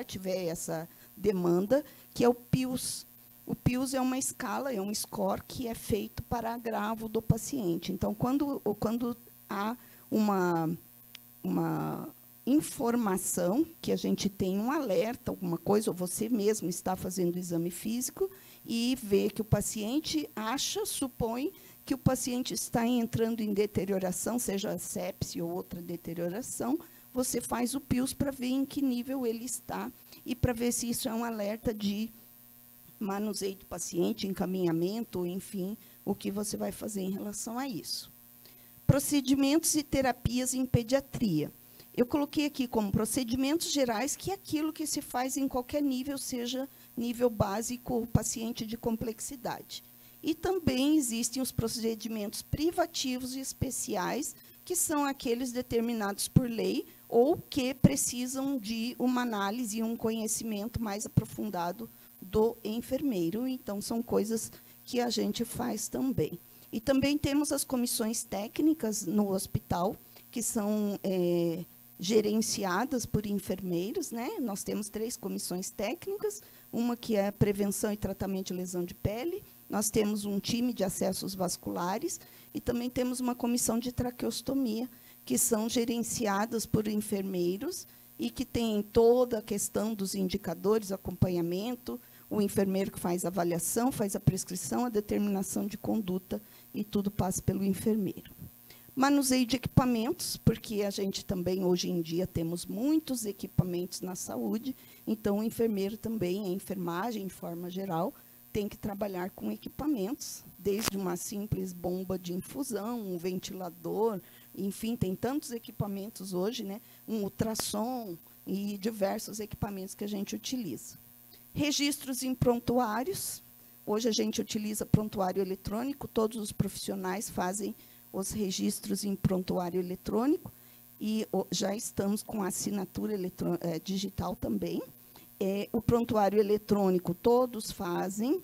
tiver essa demanda, que é o PIUS. O PIUS é uma escala, é um score que é feito para agravo do paciente. Então, quando há uma informação, que a gente tem um alerta, alguma coisa, ou você mesmo está fazendo o exame físico, e vê que o paciente supõe que o paciente está entrando em deterioração, seja sepse ou outra deterioração, você faz o PIUS para ver em que nível ele está e para ver se isso é um alerta de manuseio do paciente, encaminhamento, enfim, o que você vai fazer em relação a isso. Procedimentos e terapias em pediatria. Eu coloquei aqui como procedimentos gerais, que é aquilo que se faz em qualquer nível, seja nível básico ou paciente de complexidade. E também existem os procedimentos privativos e especiais, que são aqueles determinados por lei ou que precisam de uma análise e um conhecimento mais aprofundado do enfermeiro. Então, são coisas que a gente faz também. E também temos as comissões técnicas no hospital, que são gerenciadas por enfermeiros, né? Nós temos 3 comissões técnicas, uma que é prevenção e tratamento de lesão de pele, nós temos um time de acessos vasculares e também temos uma comissão de traqueostomia, que são gerenciadas por enfermeiros e que tem toda a questão dos indicadores, acompanhamento, o enfermeiro que faz a avaliação, faz a prescrição, a determinação de conduta, e tudo passa pelo enfermeiro. Manuseio de equipamentos, porque a gente também, hoje em dia, temos muitos equipamentos na saúde, então o enfermeiro também, a enfermagem, em forma geral, tem que trabalhar com equipamentos, desde uma simples bomba de infusão, um ventilador, enfim, tem tantos equipamentos hoje, né? Um ultrassom e diversos equipamentos que a gente utiliza. Registros em prontuários. Hoje a gente utiliza prontuário eletrônico, todos os profissionais fazem os registros em prontuário eletrônico, e já estamos com a assinatura digital também. O prontuário eletrônico todos fazem,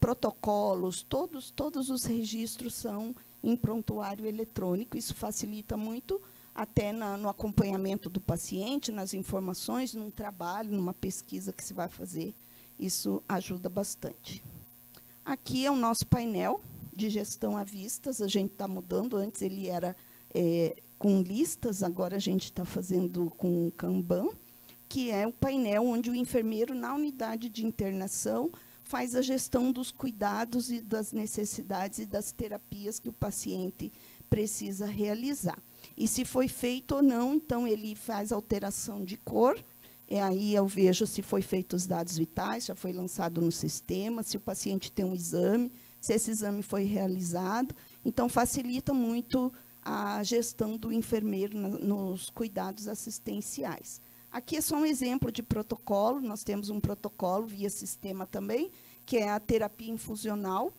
protocolos, todos os registros são em prontuário eletrônico. Isso facilita muito até no acompanhamento do paciente, nas informações, num trabalho, numa pesquisa que se vai fazer. Isso ajuda bastante. Aqui é o nosso painel de gestão a vistas, a gente está mudando, antes ele era com listas, agora a gente está fazendo com Kanban, que é o painel onde o enfermeiro, na unidade de internação, faz a gestão dos cuidados e das necessidades e das terapias que o paciente precisa realizar. E se foi feito ou não, então ele faz alteração de cor, aí eu vejo se foi feito os dados vitais, já foi lançado no sistema, se o paciente tem um exame, se esse exame foi realizado. Então, facilita muito a gestão do enfermeiro nos cuidados assistenciais. Aqui é só um exemplo de protocolo. Nós temos um protocolo via sistema também, que é a terapia infusional.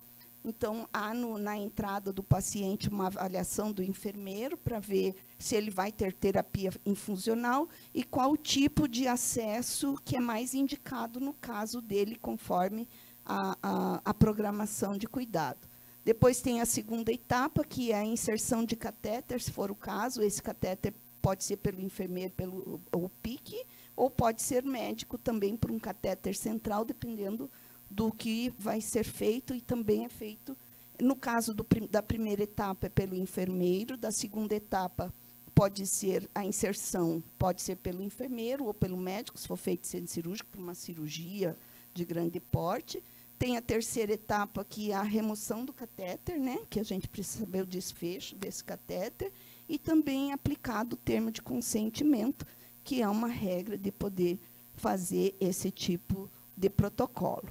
Então, há na entrada do paciente uma avaliação do enfermeiro para ver se ele vai ter terapia infusional e qual o tipo de acesso que é mais indicado no caso dele, conforme a programação de cuidado. Depois tem a segunda etapa, que é a inserção de catéter, se for o caso. Esse catéter pode ser pelo enfermeiro, pelo PIC, ou pode ser médico também por um catéter central, dependendo do que vai ser feito, e também é feito, no caso da primeira etapa, é pelo enfermeiro, da segunda etapa pode ser a inserção, pode ser pelo enfermeiro ou pelo médico, se for feito centro cirúrgico, por uma cirurgia de grande porte. Tem a terceira etapa, que é a remoção do catéter, né, que a gente precisa saber o desfecho desse catéter, e também é aplicado o termo de consentimento, que é uma regra de poder fazer esse tipo de protocolo.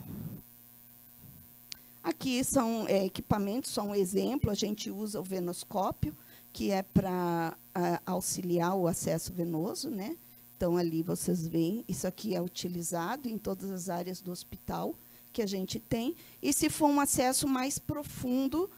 Aqui são equipamentos, só um exemplo, a gente usa o venoscópio, que é para auxiliar o acesso venoso, né? Então, ali vocês veem, isso aqui é utilizado em todas as áreas do hospital que a gente tem. E se for um acesso mais profundo,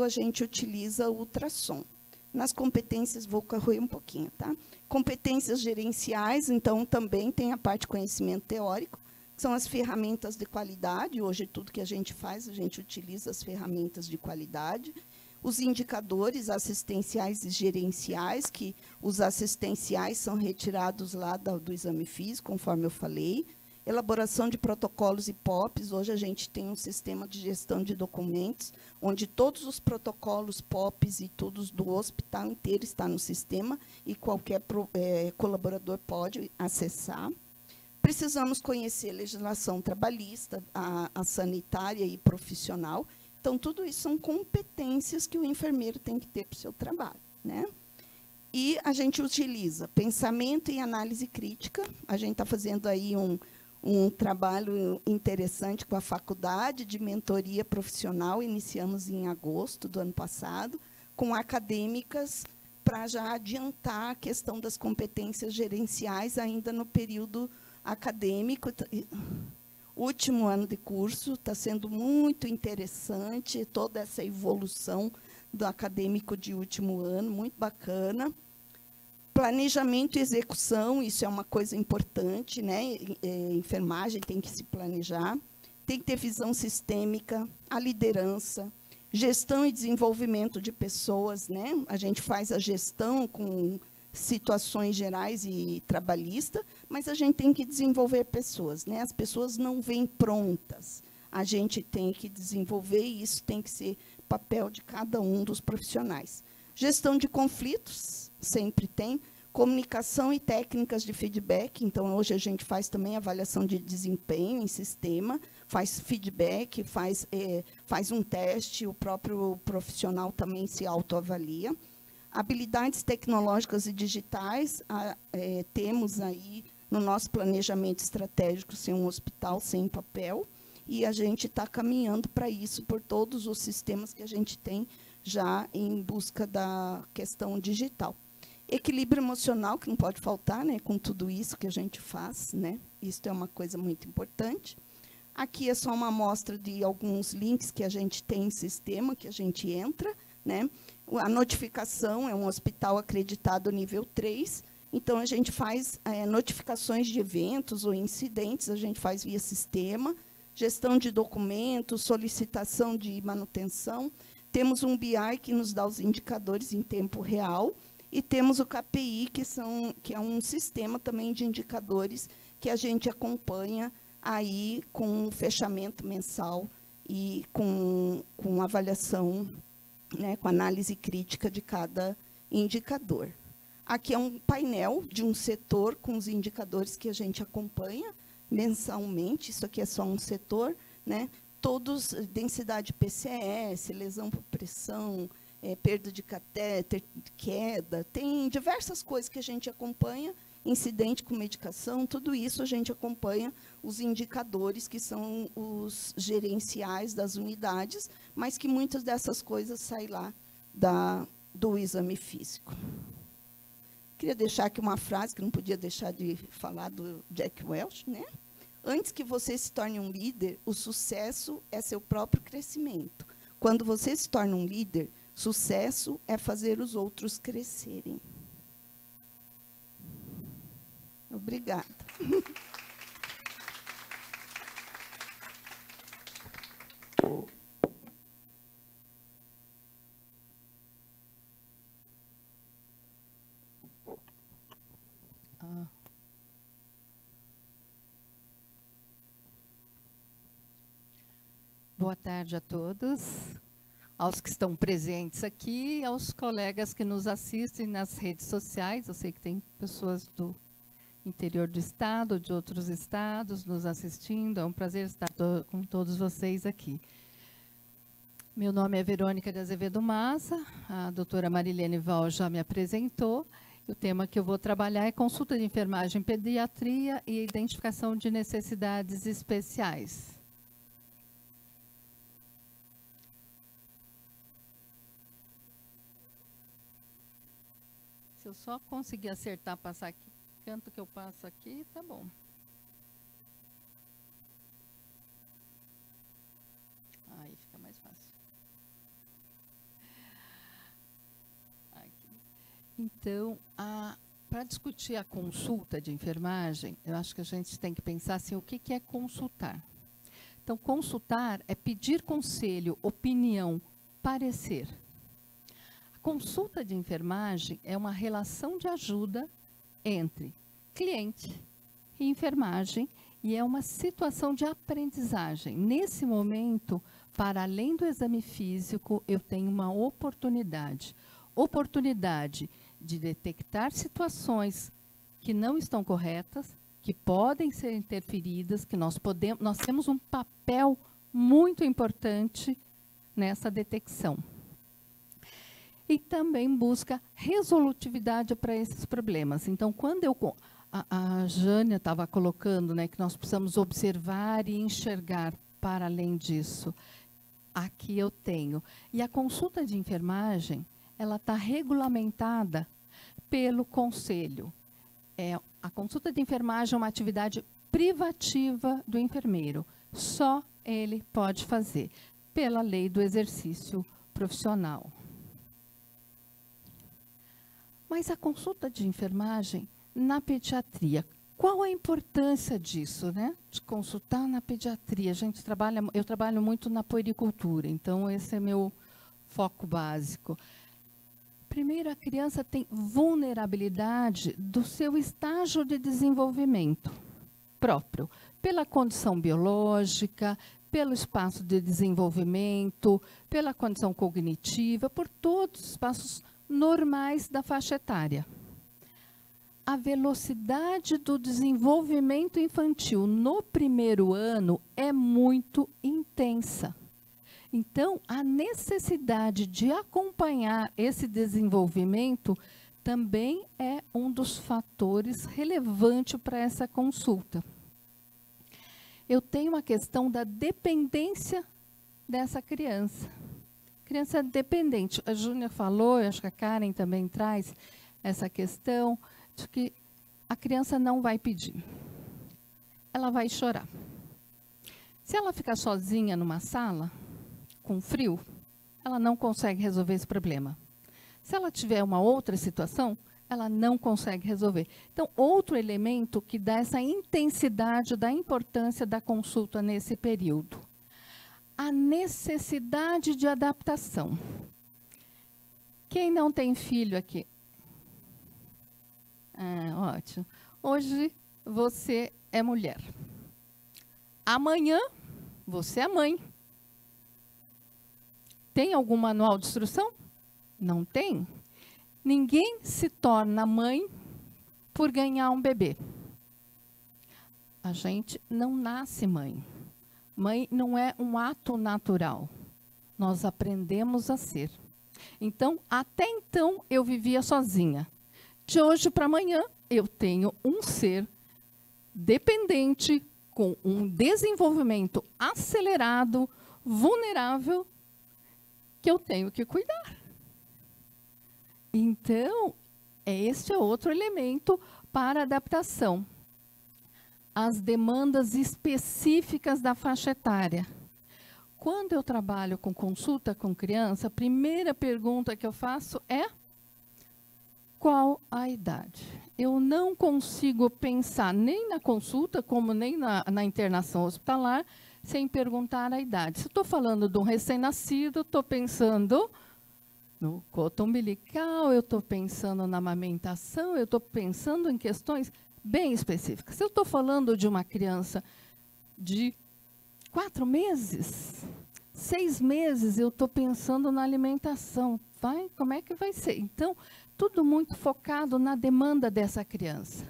a gente utiliza o ultrassom. Nas competências, vou correr um pouquinho, tá? Competências gerenciais, então, também tem a parte de conhecimento teórico, que são as ferramentas de qualidade. Hoje, tudo que a gente faz, a gente utiliza as ferramentas de qualidade. Os indicadores assistenciais e gerenciais, que os assistenciais são retirados lá do exame físico, conforme eu falei. Elaboração de protocolos e POPs. Hoje a gente tem um sistema de gestão de documentos, onde todos os protocolos POPs e todos do hospital inteiro estão no sistema e qualquer colaborador pode acessar. Precisamos conhecer a legislação trabalhista, a sanitária e profissional. Então, tudo isso são competências que o enfermeiro tem que ter para o seu trabalho, né? E a gente utiliza pensamento e análise crítica. A gente está fazendo aí um trabalho interessante com a faculdade de mentoria profissional, iniciamos em agosto do ano passado, com acadêmicas, para já adiantar a questão das competências gerenciais ainda no período acadêmico. Último ano de curso, está sendo muito interessante, toda essa evolução do acadêmico de último ano, muito bacana. Planejamento e execução, isso é uma coisa importante, né? Enfermagem tem que se planejar, tem que ter visão sistêmica, a liderança, gestão e desenvolvimento de pessoas, né? A gente faz a gestão com situações gerais e trabalhista, mas a gente tem que desenvolver pessoas, né? As pessoas não vêm prontas. A gente tem que desenvolver, e isso tem que ser papel de cada um dos profissionais. Gestão de conflitos, sempre tem. Comunicação e técnicas de feedback. Então, hoje a gente faz também avaliação de desempenho em sistema, faz feedback, faz um teste, o próprio profissional também se autoavalia. Habilidades tecnológicas e digitais, temos aí no nosso planejamento estratégico ser um hospital sem papel, e a gente está caminhando para isso por todos os sistemas que a gente tem já em busca da questão digital. Equilíbrio emocional, que não pode faltar, né, com tudo isso que a gente faz, né? Isso é uma coisa muito importante. Aqui é só uma amostra de alguns links que a gente tem em sistema, que a gente entra, né? A notificação é um hospital acreditado nível 3, então a gente faz notificações de eventos ou incidentes, a gente faz via sistema, gestão de documentos, solicitação de manutenção. Temos um BI que nos dá os indicadores em tempo real, e temos o KPI, que é um sistema também de indicadores que a gente acompanha aí com o fechamento mensal e com avaliação, né, com análise crítica de cada indicador. Aqui é um painel de um setor com os indicadores que a gente acompanha mensalmente. Isso aqui é só um setor, né? Todos, densidade PCS, lesão por pressão, perda de catéter, queda, tem diversas coisas que a gente acompanha, incidente com medicação, tudo isso a gente acompanha os indicadores, que são os gerenciais das unidades, mas que muitas dessas coisas saem lá do exame físico. Queria deixar aqui uma frase que não podia deixar de falar do Jack Welch, né? Antes que você se torne um líder, o sucesso é seu próprio crescimento. Quando você se torna um líder, sucesso é fazer os outros crescerem. Obrigada. Boa tarde a todos, aos que estão presentes aqui, aos colegas que nos assistem nas redes sociais. Eu sei que tem pessoas do interior do estado, de outros estados, nos assistindo. É um prazer estar com todos vocês aqui. Meu nome é Verônica de Azevedo Massa, a doutora Marilene Val já me apresentou. O tema que eu vou trabalhar é consulta de enfermagem, pediatria e identificação de necessidades especiais. Se eu só conseguir acertar, passar aqui, canto que eu passo aqui, tá bom. Aí fica mais fácil. Aqui. Então, para discutir a consulta de enfermagem, eu acho que a gente tem que pensar assim, o que é consultar? Então, consultar é pedir conselho, opinião, parecer. Consulta de enfermagem é uma relação de ajuda entre cliente e enfermagem e é uma situação de aprendizagem. Nesse momento, para além do exame físico, eu tenho uma oportunidade de detectar situações que não estão corretas, que podem ser interferidas, que nós temos um papel muito importante nessa detecção. E também busca resolutividade para esses problemas. Então, quando a Jânia estava colocando, né, que nós precisamos observar e enxergar para além disso, aqui eu tenho. E a consulta de enfermagem, ela está regulamentada pelo conselho. A consulta de enfermagem é uma atividade privativa do enfermeiro. Só ele pode fazer, pela lei do exercício profissional. Mas a consulta de enfermagem na pediatria, qual a importância disso, né? De consultar na pediatria. Eu trabalho muito na puericultura, então esse é meu foco básico. Primeiro, a criança tem vulnerabilidade do seu estágio de desenvolvimento próprio, pela condição biológica, pelo espaço de desenvolvimento, pela condição cognitiva, por todos os espaços normais da faixa etária. A velocidade do desenvolvimento infantil no primeiro ano é muito intensa. Então, a necessidade de acompanhar esse desenvolvimento também é um dos fatores relevantes para essa consulta. Eu tenho a questão da dependência dessa criança. Criança dependente. A Júnia falou, eu acho que a Karen também traz essa questão de que a criança não vai pedir. Ela vai chorar. Se ela ficar sozinha numa sala, com frio, ela não consegue resolver esse problema. Se ela tiver uma outra situação, ela não consegue resolver. Então, outro elemento que dá essa intensidade da importância da consulta nesse período. A necessidade de adaptação. Quem não tem filho aqui? Ótimo. Hoje você é mulher. Amanhã você é mãe. Tem algum manual de instrução? Não tem. Ninguém se torna mãe por ganhar um bebê. A gente não nasce mãe. Mãe não é um ato natural. Nós aprendemos a ser. Então, até então, eu vivia sozinha. De hoje para amanhã, eu tenho um ser dependente, com um desenvolvimento acelerado, vulnerável, que eu tenho que cuidar. Então, este é outro elemento para adaptação. as demandas específicas da faixa etária. Quando eu trabalho com consulta com criança, a primeira pergunta que eu faço é: qual a idade? Eu não consigo pensar nem na consulta, como nem na internação hospitalar, sem perguntar a idade. Se estou falando de um recém-nascido, estou pensando no cordão umbilical, eu estou pensando na amamentação, eu estou pensando em questões bem específicas. Se eu estou falando de uma criança de 4 meses, 6 meses, eu estou pensando na alimentação. Como é que vai ser? Então, tudo muito focado na demanda dessa criança.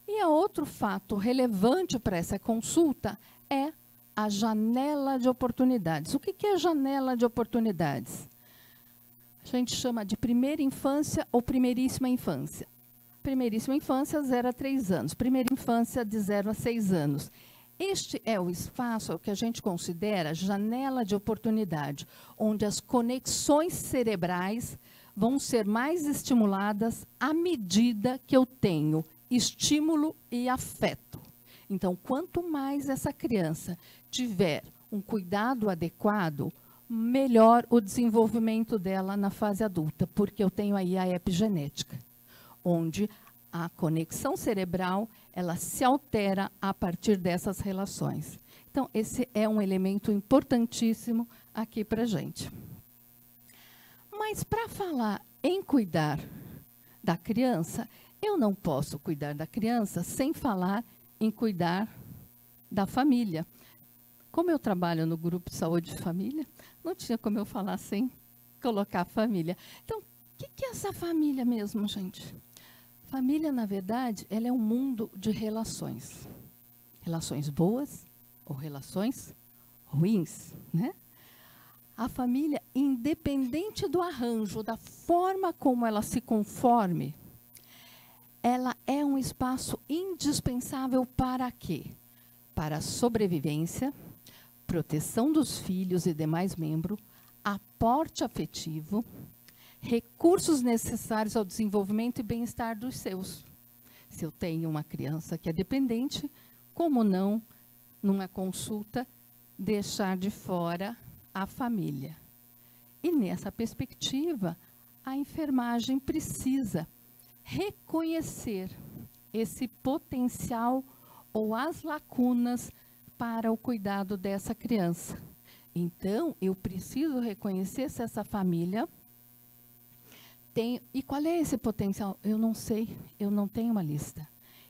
E outro fato relevante para essa consulta é a janela de oportunidades. O que é janela de oportunidades? A gente chama de primeira infância ou primeiríssima infância. Primeiríssima infância, 0 a 3 anos. Primeira infância, de 0 a 6 anos. Este é o espaço que a gente considera janela de oportunidade, onde as conexões cerebrais vão ser mais estimuladas à medida que eu tenho estímulo e afeto. Então, quanto mais essa criança tiver um cuidado adequado, melhor o desenvolvimento dela na fase adulta, porque eu tenho aí a epigenética, onde a conexão cerebral, ela se altera a partir dessas relações. Então, esse é um elemento importantíssimo aqui para a gente. Mas para falar em cuidar da criança, eu não posso cuidar da criança sem falar em cuidar da família. Como eu trabalho no grupo de saúde de família, não tinha como eu falar sem colocar a família. Então, o que é essa família mesmo, gente? Família, na verdade, ela é um mundo de relações. Relações boas ou relações ruins, né? A família, independente do arranjo, da forma como ela se conforme, ela é um espaço indispensável para quê? Para a sobrevivência, proteção dos filhos e demais membros, aporte afetivo, recursos necessários ao desenvolvimento e bem-estar dos seus. Se eu tenho uma criança que é dependente, como não, numa consulta, deixar de fora a família? E nessa perspectiva, a enfermagem precisa reconhecer esse potencial ou as lacunas para o cuidado dessa criança. Então, eu preciso reconhecer se essa família tem... E qual é esse potencial? Eu não sei, eu não tenho uma lista.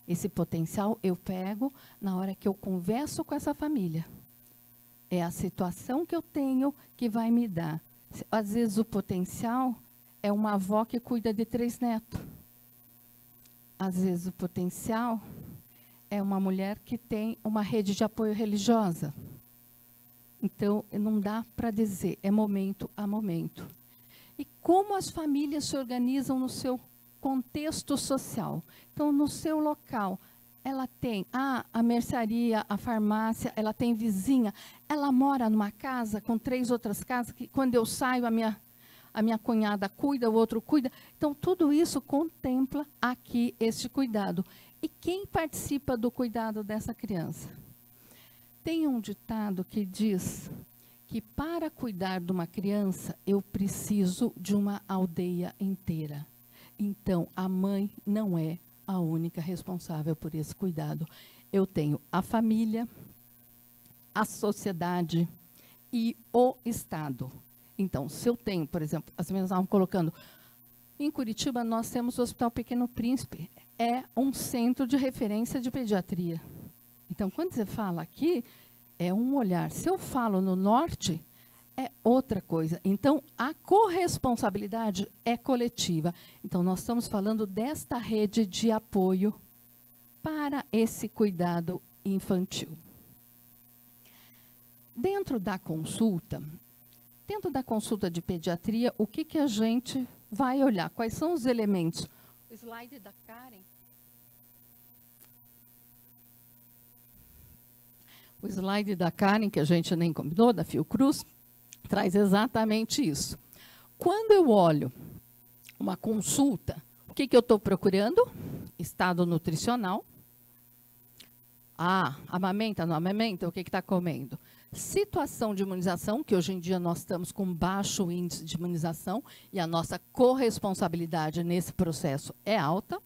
Esse potencial eu pego na hora que eu converso com essa família. É a situação que eu tenho que vai me dar. Às vezes o potencial é uma avó que cuida de 3 netos. Às vezes o potencial é uma mulher que tem uma rede de apoio religiosa. Então, não dá para dizer, é momento a momento. E como as famílias se organizam no seu contexto social? Então, no seu local, ela tem a mercearia, a farmácia, ela tem vizinha, ela mora numa casa com 3 outras casas, que quando eu saio, a minha cunhada cuida, o outro cuida. Então, tudo isso contempla aqui este cuidado. E quem participa do cuidado dessa criança? Tem um ditado que diz que para cuidar de uma criança, eu preciso de uma aldeia inteira. Então, a mãe não é a única responsável por esse cuidado. Eu tenho a família, a sociedade e o Estado. Então, se eu tenho, por exemplo, as meninas estavam colocando, em Curitiba nós temos o Hospital Pequeno Príncipe, é um centro de referência de pediatria. Então, quando você fala aqui, é um olhar. Se eu falo no norte, é outra coisa. Então, a corresponsabilidade é coletiva. Então, nós estamos falando desta rede de apoio para esse cuidado infantil. Dentro da consulta de pediatria, o que a gente vai olhar? Quais são os elementos? O slide da Karen. O slide da Karen, que a gente nem combinou, da Fiocruz, traz exatamente isso. Quando eu olho uma consulta, o que eu estou procurando? Estado nutricional, Amamenta, não amamenta, o que está comendo? Situação de imunização, que hoje em dia nós estamos com baixo índice de imunização e a nossa corresponsabilidade nesse processo é alta.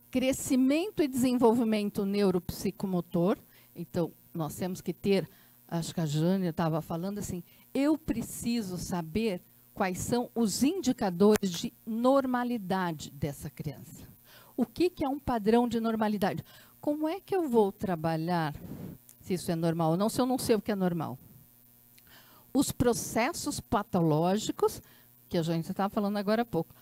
Crescimento e desenvolvimento neuropsicomotor. Então, nós temos que ter, acho que a Jânia estava falando assim, eu preciso saber quais são os indicadores de normalidade dessa criança. O que é um padrão de normalidade? Como é que eu vou trabalhar se isso é normal ou não, se eu não sei o que é normal? Os processos patológicos, que a gente estava falando agora há pouco.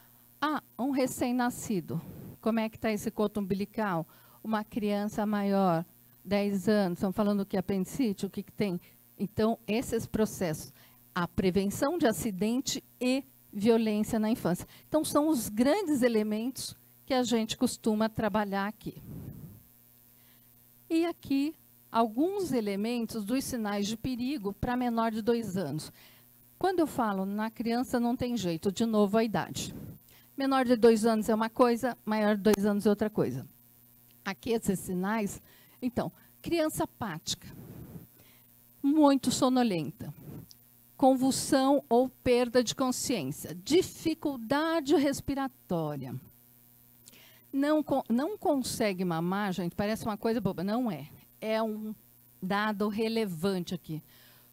Um recém-nascido. Como é que está esse coto umbilical? Uma criança maior, 10 anos, estão falando que é apendicite, o que tem? Então, esses processos, a prevenção de acidente e violência na infância. Então, são os grandes elementos que a gente costuma trabalhar aqui. E aqui, alguns elementos dos sinais de perigo para menor de 2 anos. Quando eu falo na criança, não tem jeito, de novo a idade. Menor de 2 anos é uma coisa, maior de 2 anos é outra coisa. Aqui esses sinais, então, criança apática, muito sonolenta, convulsão ou perda de consciência, dificuldade respiratória, não consegue mamar, gente, parece uma coisa boba, não é. É um dado relevante aqui.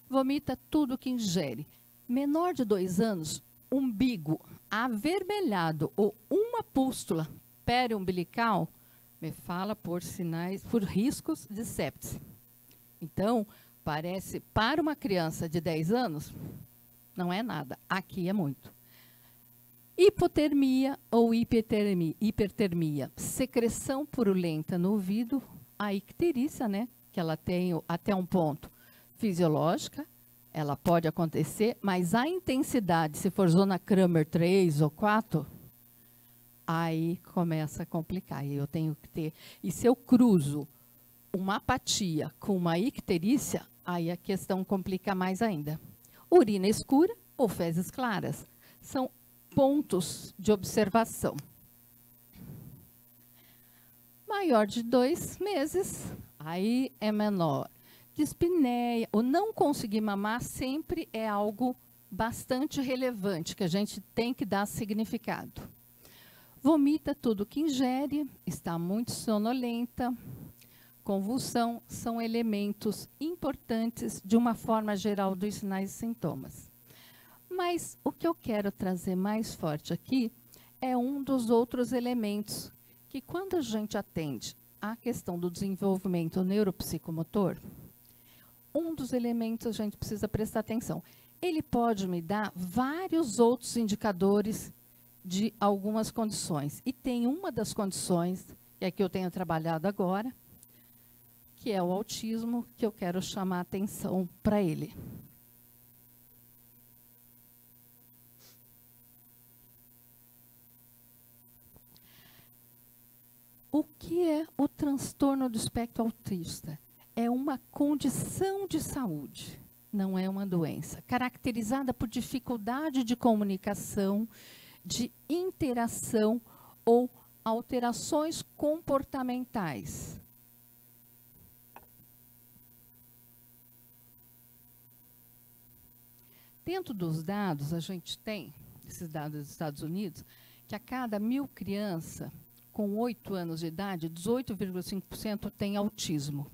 Vomita tudo que ingere. Menor de 2 anos, umbigo avermelhado ou uma pústula periumbilical, me fala por sinais, por riscos de sepse. Então, parece, para uma criança de 10 anos, não é nada. Aqui é muito. Hipotermia ou hipertermia, secreção purulenta no ouvido, a icterícia, né, que ela tem até um ponto fisiológica, ela pode acontecer, mas a intensidade, se for zona Kramer 3 ou 4, aí começa a complicar. Aí eu tenho que ter. E se eu cruzo uma apatia com uma icterícia, aí a questão complica mais ainda. Urina escura ou fezes claras são pontos de observação. Maior de 2 meses, aí é menor. Dispneia, ou não conseguir mamar, sempre é algo bastante relevante, que a gente tem que dar significado. Vomita tudo que ingere, está muito sonolenta, convulsão, são elementos importantes de uma forma geral dos sinais e sintomas. Mas o que eu quero trazer mais forte aqui é um dos outros elementos que, quando a gente atende à questão do desenvolvimento neuropsicomotor, um dos elementos a gente precisa prestar atenção. Ele pode me dar vários outros indicadores de algumas condições. E tem uma das condições, que é que eu tenho trabalhado agora, que é o autismo, que eu quero chamar a atenção para ele. O que é o transtorno do espectro autista? É uma condição de saúde, não é uma doença, caracterizada por dificuldade de comunicação, de interação ou alterações comportamentais. Dentro dos dados, a gente tem, esses dados dos Estados Unidos, que a cada 1.000 crianças com 8 anos de idade, 18,5% tem autismo.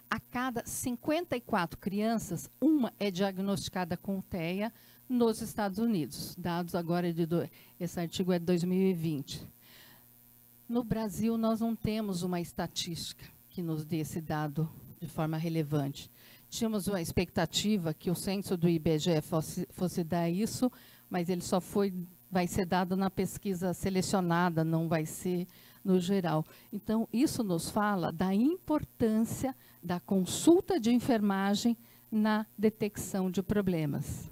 A cada 54 crianças, uma é diagnosticada com TEA nos Estados Unidos. Dados agora esse artigo é de 2020. No Brasil, nós não temos uma estatística que nos dê esse dado de forma relevante. Tínhamos uma expectativa que o censo do IBGE fosse dar isso, mas ele só vai ser dado na pesquisa selecionada, não vai ser no geral. Então, isso nos fala da importância da consulta de enfermagem na detecção de problemas.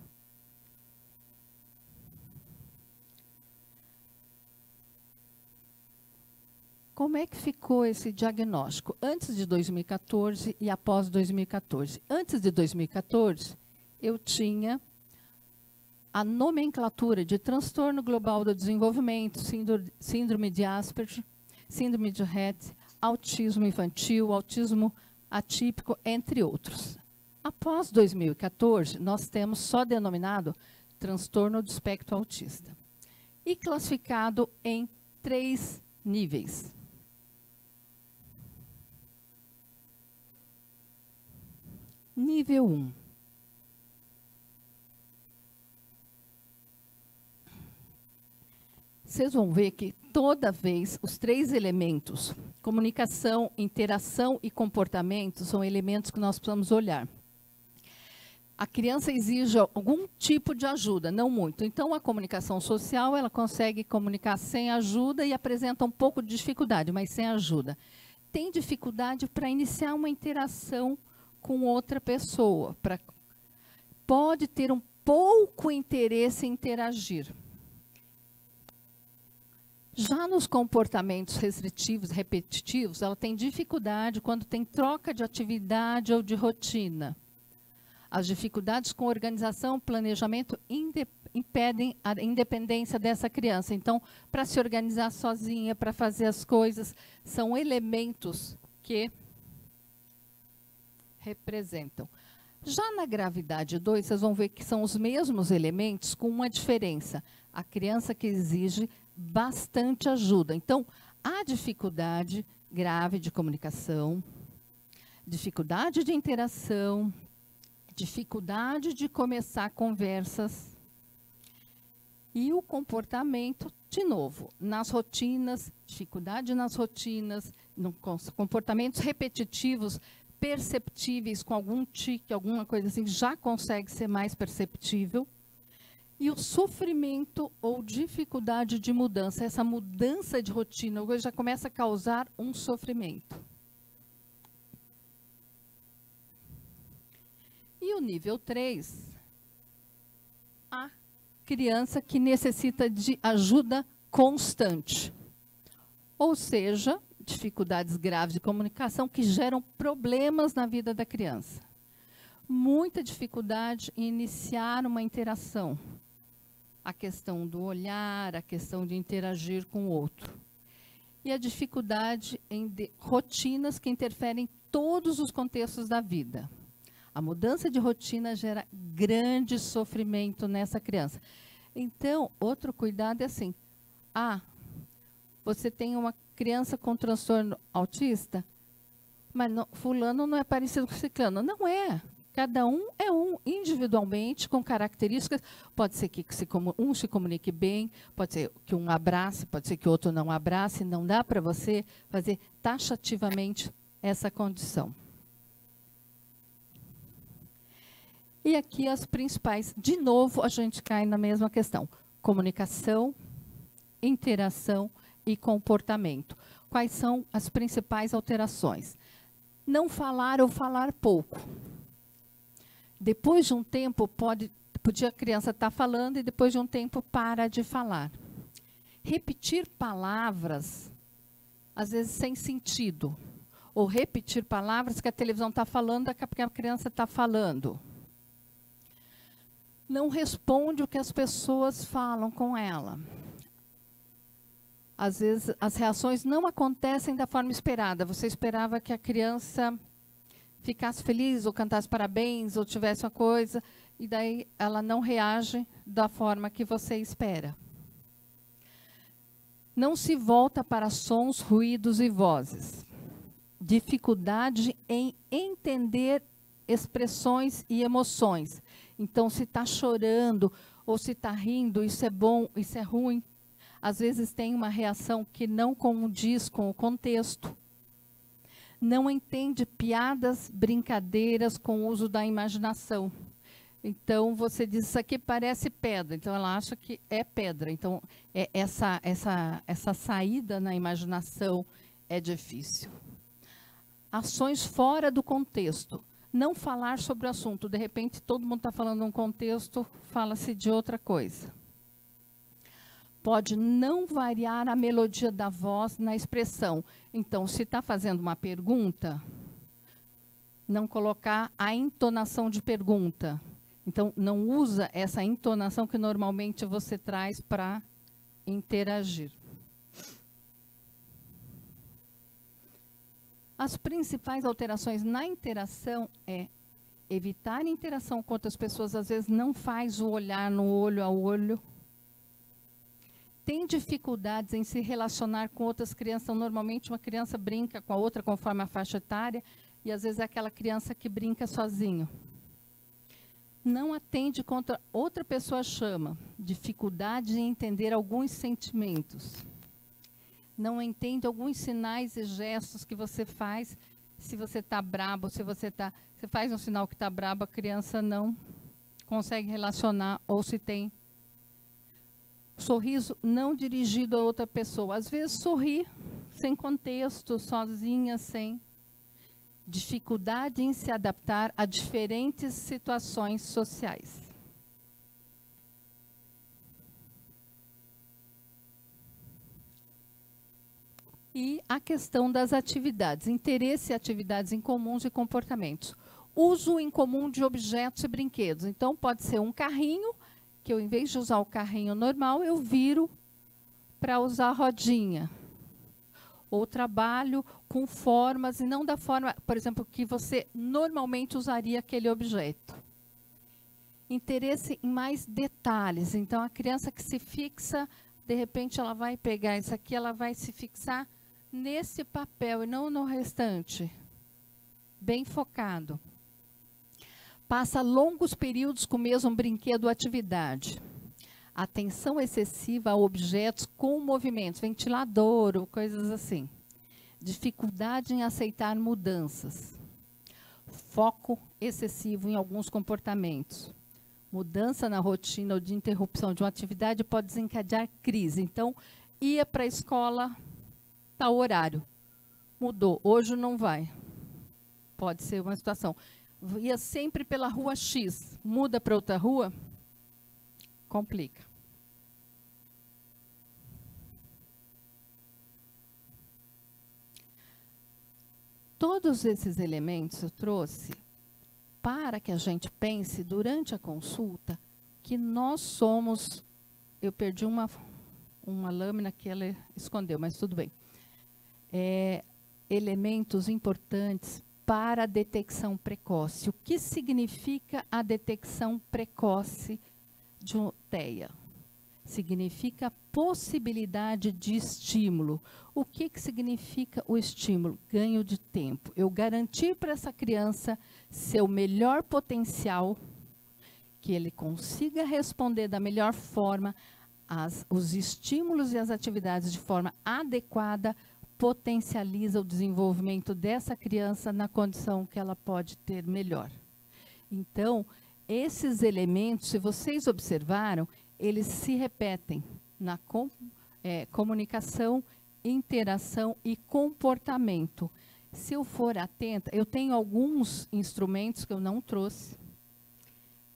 Como é que ficou esse diagnóstico antes de 2014 e após 2014? Antes de 2014, eu tinha a nomenclatura de transtorno global do desenvolvimento, síndrome de Asperger, síndrome de Rett, autismo infantil, autismo atípico, entre outros. Após 2014, nós temos só denominado transtorno do espectro autista e classificado em 3 níveis. Nível 1. Vocês vão ver que toda vez os 3 elementos, comunicação, interação e comportamento, são elementos que nós precisamos olhar. A criança exige algum tipo de ajuda, não muito. Então, a comunicação social, ela consegue comunicar sem ajuda e apresenta um pouco de dificuldade, mas sem ajuda. Tem dificuldade para iniciar uma interação com outra pessoa. Pode ter um pouco interesse em interagir. Já nos comportamentos restritivos, repetitivos, ela tem dificuldade quando tem troca de atividade ou de rotina. As dificuldades com organização, planejamento impedem a independência dessa criança. Então, para se organizar sozinha, para fazer as coisas, são elementos que representam. Já na gravidade 2, vocês vão ver que são os mesmos elementos com uma diferença. A criança que exige bastante ajuda. Então, há dificuldade grave de comunicação, dificuldade de interação, dificuldade de começar conversas e o comportamento, de novo, nas rotinas, dificuldade nas rotinas, comportamentos repetitivos, perceptíveis com algum tique, alguma coisa assim, já consegue ser mais perceptível. E o sofrimento ou dificuldade de mudança, essa mudança de rotina, já começa a causar um sofrimento. E o nível 3, a criança que necessita de ajuda constante. Ou seja, dificuldades graves de comunicação que geram problemas na vida da criança. Muita dificuldade em iniciar uma interação. A questão do olhar, a questão de interagir com o outro. E a dificuldade em rotinas que interferem em todos os contextos da vida. A mudança de rotina gera grande sofrimento nessa criança. Então, outro cuidado é assim, você tem uma criança com transtorno autista, mas fulano não é parecido com ciclano. Não é. Cada um é um, individualmente, com características. Pode ser que um se comunique bem, pode ser que um abrace, pode ser que o outro não abrace. Não dá para você fazer taxativamente essa condição. E aqui as principais, de novo, a gente cai na mesma questão. Comunicação, interação e comportamento. Quais são as principais alterações? Não falar ou falar pouco. Depois de um tempo, podia a criança estar falando e depois de um tempo para de falar. Repetir palavras, às vezes sem sentido. Ou repetir palavras que a televisão está falando, daqui a pouco a criança está falando. Não responde o que as pessoas falam com ela. Às vezes, as reações não acontecem da forma esperada. Você esperava que a criança ficasse feliz, ou cantasse parabéns, ou tivesse uma coisa, e daí ela não reage da forma que você espera. Não se volta para sons, ruídos e vozes. Dificuldade em entender expressões e emoções. Então, se está chorando ou se está rindo, isso é bom, isso é ruim. Às vezes tem uma reação que não condiz com o contexto. Não entende piadas, brincadeiras com o uso da imaginação. Então, você diz, isso aqui parece pedra. Então, ela acha que é pedra. Então, essa saída na imaginação é difícil. Ações fora do contexto. Não falar sobre o assunto. De repente, todo mundo está falando um contexto, fala-se de outra coisa. Pode não variar a melodia da voz na expressão. Então, se está fazendo uma pergunta, não colocar a entonação de pergunta. Então, não usa essa entonação que normalmente você traz para interagir. As principais alterações na interação é evitar a interação com outras pessoas, às vezes não faz o olhar no olho a olho. Tem dificuldades em se relacionar com outras crianças. Então, normalmente, uma criança brinca com a outra conforme a faixa etária, e às vezes é aquela criança que brinca sozinho. Não atende quando outra pessoa chama. Dificuldade em entender alguns sentimentos. Não entende alguns sinais e gestos que você faz. Se você está brabo, se você faz um sinal que está brabo, a criança não consegue relacionar, ou se tem sorriso não dirigido a outra pessoa. Às vezes sorri sem contexto, sozinha, sem dificuldade em se adaptar a diferentes situações sociais. E a questão das atividades, interesse e atividades em comuns e comportamentos. Uso em comum de objetos e brinquedos. Então, pode ser um carrinho, que eu, em vez de usar o carrinho normal, eu viro para usar a rodinha. Ou trabalho com formas, e não da forma, por exemplo, que você normalmente usaria aquele objeto. Interesse em mais detalhes. Então, a criança que se fixa, de repente, ela vai pegar isso aqui, ela vai se fixar nesse papel e não no restante. Bem focado. Passa longos períodos com o mesmo brinquedo ou atividade. Atenção excessiva a objetos com movimentos, ventilador ou coisas assim. Dificuldade em aceitar mudanças. Foco excessivo em alguns comportamentos. Mudança na rotina ou de interrupção de uma atividade pode desencadear crise. Então, ia para a escola, tal horário. Mudou, hoje não vai. Pode ser uma situação. Ia sempre pela rua X, muda para outra rua, complica. Todos esses elementos eu trouxe para que a gente pense durante a consulta que nós somos... Eu perdi uma lâmina que ela escondeu, mas tudo bem. Elementos importantes para a detecção precoce. O que significa a detecção precoce de TEA? Significa possibilidade de estímulo. O que significa o estímulo? Ganho de tempo. Eu garantir para essa criança seu melhor potencial, que ele consiga responder da melhor forma os estímulos e as atividades de forma adequada, potencializa o desenvolvimento dessa criança na condição que ela pode ter melhor. Então, esses elementos, se vocês observaram, eles se repetem na comunicação, interação e comportamento. Se eu for atenta, eu tenho alguns instrumentos que eu não trouxe.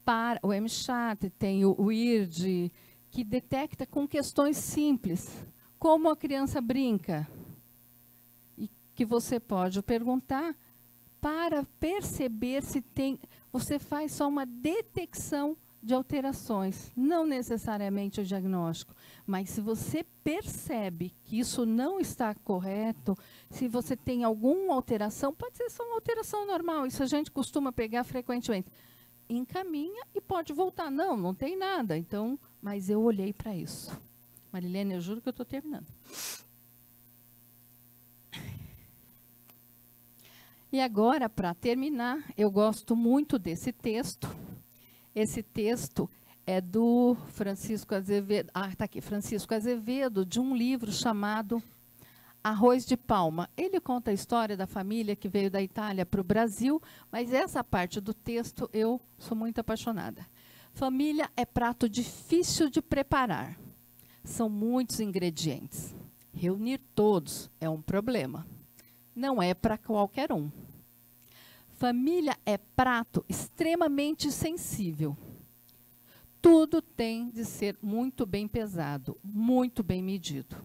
Para o MChat, tem o WIRD, que detecta com questões simples, como a criança brinca. Que você pode perguntar para perceber se tem... Você faz só uma detecção de alterações, não necessariamente o diagnóstico. Mas se você percebe que isso não está correto, se você tem alguma alteração, pode ser só uma alteração normal, isso a gente costuma pegar frequentemente. Encaminha e pode voltar. Não tem nada. Então, mas eu olhei para isso. Marilene, eu juro que eu estou terminando. E agora, para terminar, eu gosto muito desse texto. Esse texto é do Francisco Azevedo. Está aqui, Francisco Azevedo, de um livro chamado Arroz de Palma. Ele conta a história da família que veio da Itália para o Brasil, mas essa parte do texto eu sou muito apaixonada. Família é prato difícil de preparar. São muitos ingredientes. Reunir todos é um problema. Não é para qualquer um. Família é prato extremamente sensível. Tudo tem de ser muito bem pesado, muito bem medido.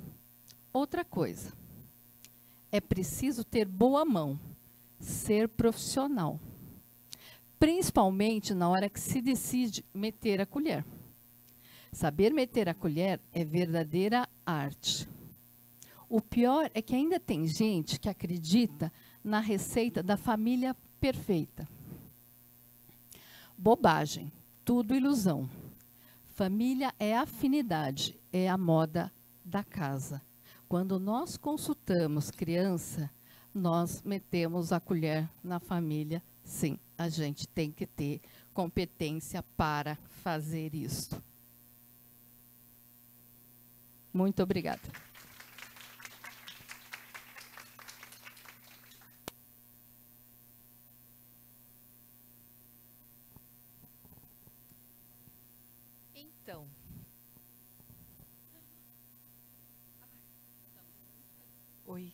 Outra coisa, é preciso ter boa mão, ser profissional. Principalmente na hora que se decide meter a colher. Saber meter a colher é verdadeira arte. O pior é que ainda tem gente que acredita na receita da família perfeita. Bobagem, tudo ilusão. Família é afinidade, é a moda da casa. Quando nós consultamos criança, nós metemos a colher na família. Sim, a gente tem que ter competência para fazer isso. Muito obrigada. Então, oi.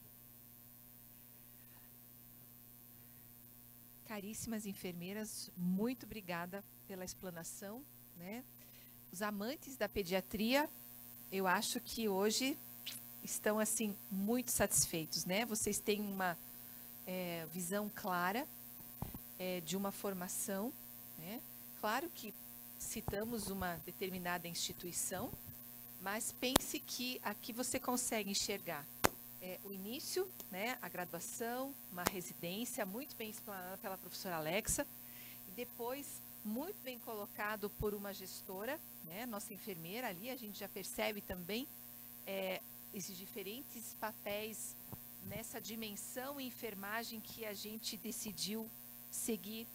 Caríssimas enfermeiras, muito obrigada pela explanação, né? Os amantes da pediatria, eu acho que hoje estão assim muito satisfeitos, né? Vocês têm uma visão clara de uma formação, né? Claro que citamos uma determinada instituição, mas pense que aqui você consegue enxergar o início, né, a graduação, uma residência muito bem explanada pela professora Alexa, e depois muito bem colocado por uma gestora, né, nossa enfermeira ali, a gente já percebe também esses diferentes papéis nessa dimensão em enfermagem que a gente decidiu seguir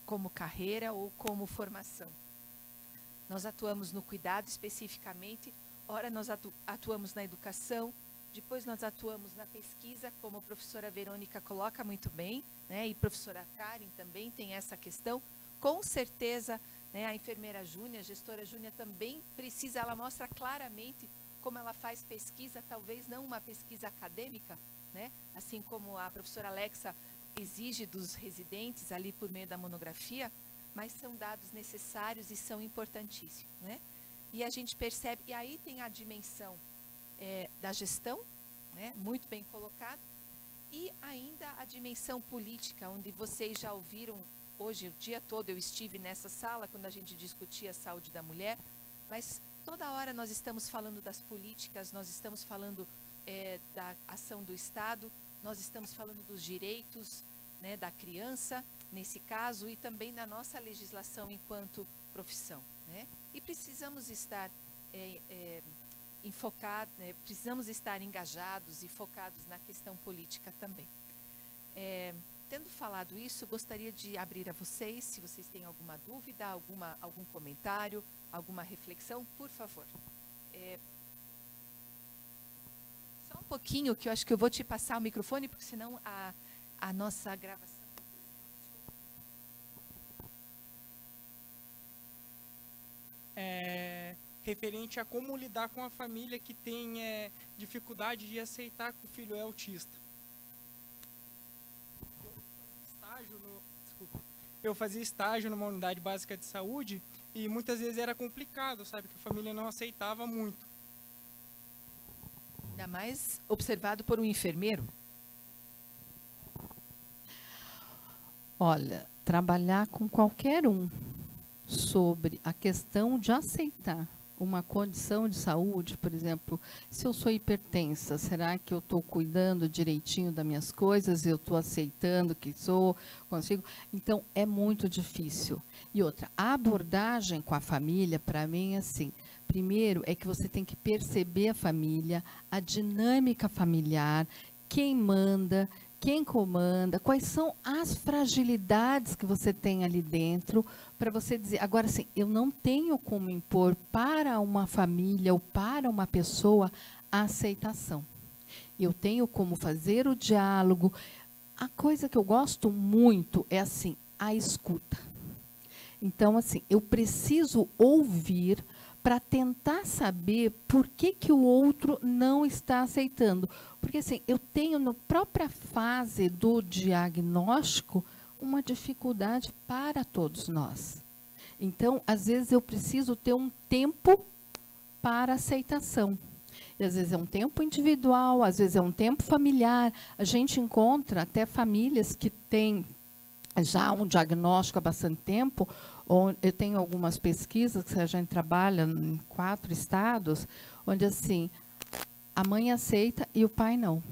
como carreira ou como formação. Nós atuamos no cuidado especificamente, ora nós atuamos na educação, depois nós atuamos na pesquisa, como a professora Verônica coloca muito bem, né, e a professora Karen também tem essa questão. Com certeza, né, a enfermeira Júnia, a gestora Júnia também precisa, ela mostra claramente como ela faz pesquisa, talvez não uma pesquisa acadêmica, né, assim como a professora Alexa exige dos residentes ali por meio da monografia, mas são dados necessários e são importantíssimos, né? E a gente percebe, e aí tem a dimensão da gestão, né, muito bem colocado, e ainda a dimensão política, onde vocês já ouviram, hoje o dia todo eu estive nessa sala, quando a gente discutia a saúde da mulher, mas toda hora nós estamos falando das políticas, nós estamos falando da ação do Estado, nós estamos falando dos direitos, né, da criança, nesse caso, e também da nossa legislação enquanto profissão, né? E precisamos estar enfocados, precisamos estar engajados e focados na questão política também. Tendo falado isso, gostaria de abrir a vocês, se vocês têm alguma dúvida, algum comentário, alguma reflexão, por favor. Só um pouquinho, que eu acho que eu vou te passar o microfone, porque senão a nossa gravação... Referente a como lidar com a família que tem dificuldade de aceitar que o filho é autista. Eu fazia estágio numa unidade básica de saúde e muitas vezes era complicado, sabe, que a família não aceitava muito. Ainda mais observado por um enfermeiro. Olha, trabalhar com qualquer um sobre a questão de aceitar uma condição de saúde, por exemplo, se eu sou hipertensa, será que eu estou cuidando direitinho das minhas coisas, eu estou aceitando que sou, consigo? Então, é muito difícil. E outra, a abordagem com a família, para mim, é assim, primeiro é que você tem que perceber a família, a dinâmica familiar, quem manda, quem comanda, quais são as fragilidades que você tem ali dentro, para você dizer, agora sim, eu não tenho como impor para uma família ou para uma pessoa a aceitação. Eu tenho como fazer o diálogo. A coisa que eu gosto muito é assim, a escuta. Então, assim, eu preciso ouvir para tentar saber por que o outro não está aceitando. Porque assim, eu tenho na própria fase do diagnóstico uma dificuldade para todos nós. Então, às vezes eu preciso ter um tempo para aceitação. E às vezes é um tempo individual, às vezes é um tempo familiar. A gente encontra até famílias que têm já um diagnóstico há bastante tempo. Eu tenho algumas pesquisas que a gente trabalha em 4 estados, onde assim, a mãe aceita e o pai não.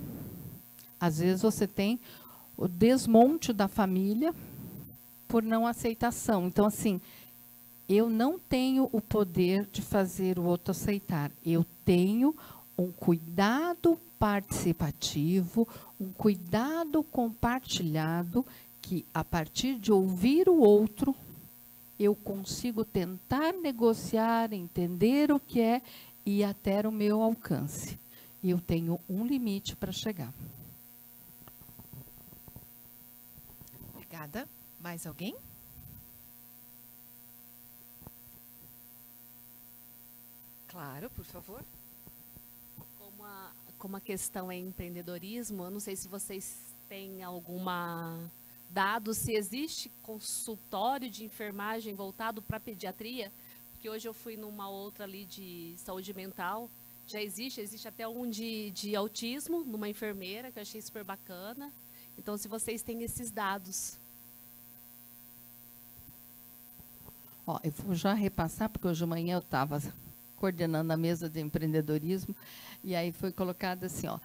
Às vezes você tem o desmonte da família por não aceitação. Então, assim, eu não tenho o poder de fazer o outro aceitar. Eu tenho um cuidado participativo, um cuidado compartilhado, que a partir de ouvir o outro, eu consigo tentar negociar, entender o que é e ir até o meu alcance. E eu tenho um limite para chegar. Obrigada. Mais alguém? Claro, por favor. Como a questão é empreendedorismo, eu não sei se vocês têm alguma dado, se existe consultório de enfermagem voltado para pediatria, porque hoje eu fui numa outra ali de saúde mental, já existe até um de autismo, numa enfermeira, que eu achei super bacana. Então, se vocês têm esses dados. Ó, eu vou já repassar, porque hoje de manhã eu estava coordenando a mesa de empreendedorismo, e aí foi colocado assim, ó,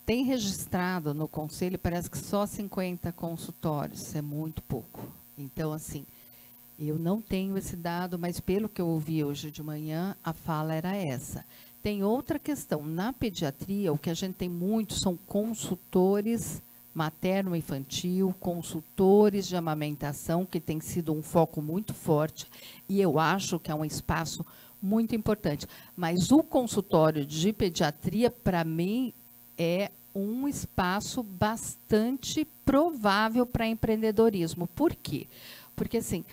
tem registrado no conselho, parece que só 50 consultórios, é muito pouco. Então, assim, eu não tenho esse dado, mas pelo que eu ouvi hoje de manhã, a fala era essa. Tem outra questão, na pediatria, o que a gente tem muito são consultores materno-infantil, consultores de amamentação, que tem sido um foco muito forte, e eu acho que é um espaço muito importante. Mas o consultório de pediatria, para mim, é um espaço bastante provável para empreendedorismo. Por quê? Porque, assim,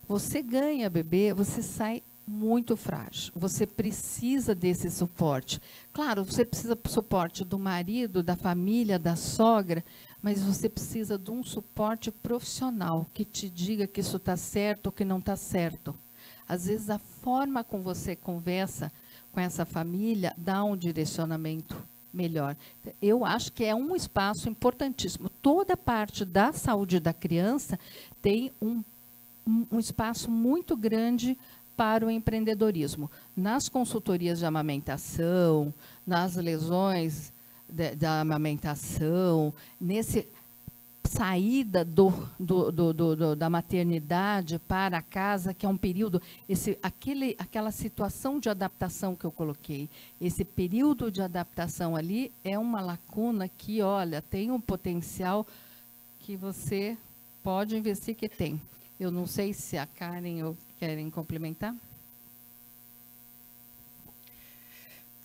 você ganha bebê, você sai muito frágil. Você precisa desse suporte. Claro, você precisa do suporte do marido, da família, da sogra, mas você precisa de um suporte profissional que te diga que isso está certo ou que não está certo. Às vezes, a forma como você conversa com essa família dá um direcionamento melhor. Eu acho que é um espaço importantíssimo. Toda parte da saúde da criança tem um espaço muito grande para o empreendedorismo. Nas consultorias de amamentação, nas lesões da amamentação, nesse saída da maternidade para a casa, que é um período, aquela situação de adaptação que eu coloquei, esse período de adaptação ali é uma lacuna que, olha, tem um potencial que você pode investir que tem. Eu não sei se a Karen ou querem complementar.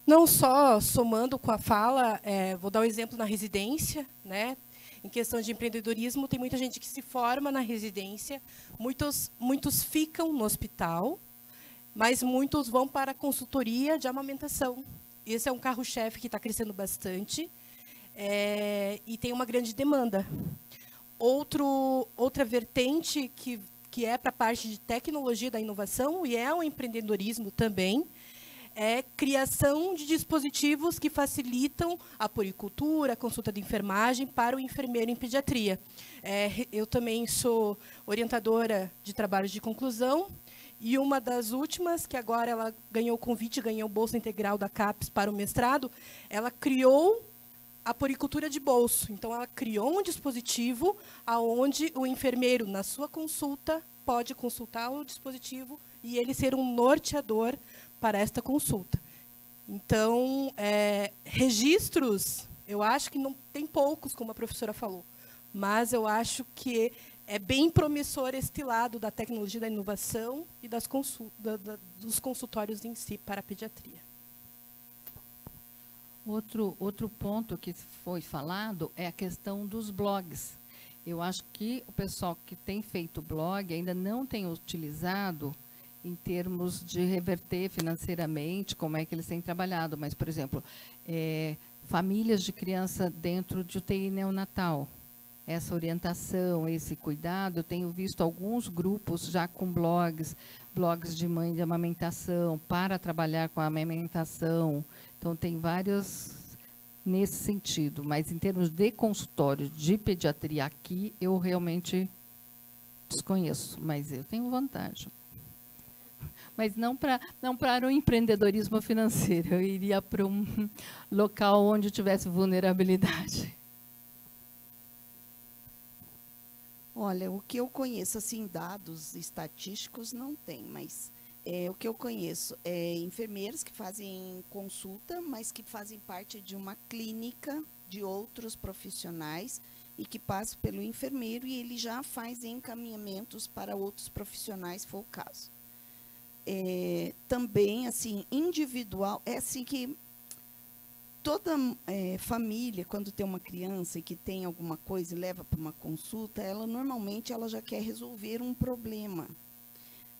Não só somando com a fala, vou dar um exemplo na residência, né? Em questão de empreendedorismo, tem muita gente que se forma na residência, muitos ficam no hospital, mas muitos vão para a consultoria de amamentação. Esse é um carro-chefe que está crescendo bastante e tem uma grande demanda. Outra vertente que é para a parte de tecnologia da inovação, e é um empreendedorismo também, é criação de dispositivos que facilitam a puericultura, a consulta de enfermagem para o enfermeiro em pediatria. Eu também sou orientadora de trabalhos de conclusão, e uma das últimas, que agora ela ganhou o convite, ganhou o bolsa integral da CAPES para o mestrado, ela criou a puericultura de bolso. Então, ela criou um dispositivo onde o enfermeiro, na sua consulta, pode consultar o dispositivo e ele ser um norteador para esta consulta. Então, registros, eu acho que não tem poucos, como a professora falou, mas eu acho que é bem promissor este lado da tecnologia da inovação e dos consultórios em si para a pediatria. Outro ponto que foi falado é a questão dos blogs. Eu acho que o pessoal que tem feito blog ainda não tem utilizado em termos de reverter financeiramente, como é que eles têm trabalhado. Mas, por exemplo, famílias de criança dentro de UTI neonatal, essa orientação, esse cuidado, eu tenho visto alguns grupos já com blogs de mãe de amamentação, para trabalhar com a amamentação. Então, tem vários nesse sentido. Mas, em termos de consultório de pediatria aqui, eu realmente desconheço, mas eu tenho vantagem. Mas não para o empreendedorismo financeiro, eu iria para um local onde tivesse vulnerabilidade. Olha, o que eu conheço, assim, dados estatísticos não tem, mas o que eu conheço é enfermeiros que fazem consulta, mas que fazem parte de uma clínica de outros profissionais e que passam pelo enfermeiro e ele já faz encaminhamentos para outros profissionais, se for o caso. Também, assim, individual, é assim que toda família, quando tem uma criança e que tem alguma coisa e leva para uma consulta, ela normalmente ela já quer resolver um problema.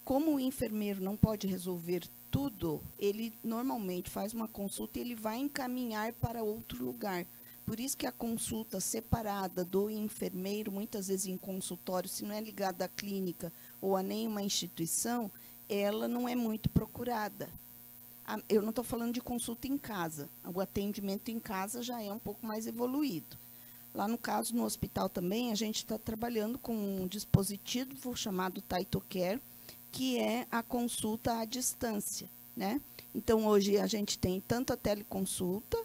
Como o enfermeiro não pode resolver tudo, ele normalmente faz uma consulta e ele vai encaminhar para outro lugar. Por isso que a consulta separada do enfermeiro, muitas vezes em consultório, se não é ligada à clínica ou a nenhuma instituição, ela não é muito procurada. Eu não estou falando de consulta em casa. O atendimento em casa já é um pouco mais evoluído. Lá no caso, no hospital também, a gente está trabalhando com um dispositivo chamado TaitoCare, que é a consulta à distância, né? Então, hoje a gente tem tanto a teleconsulta,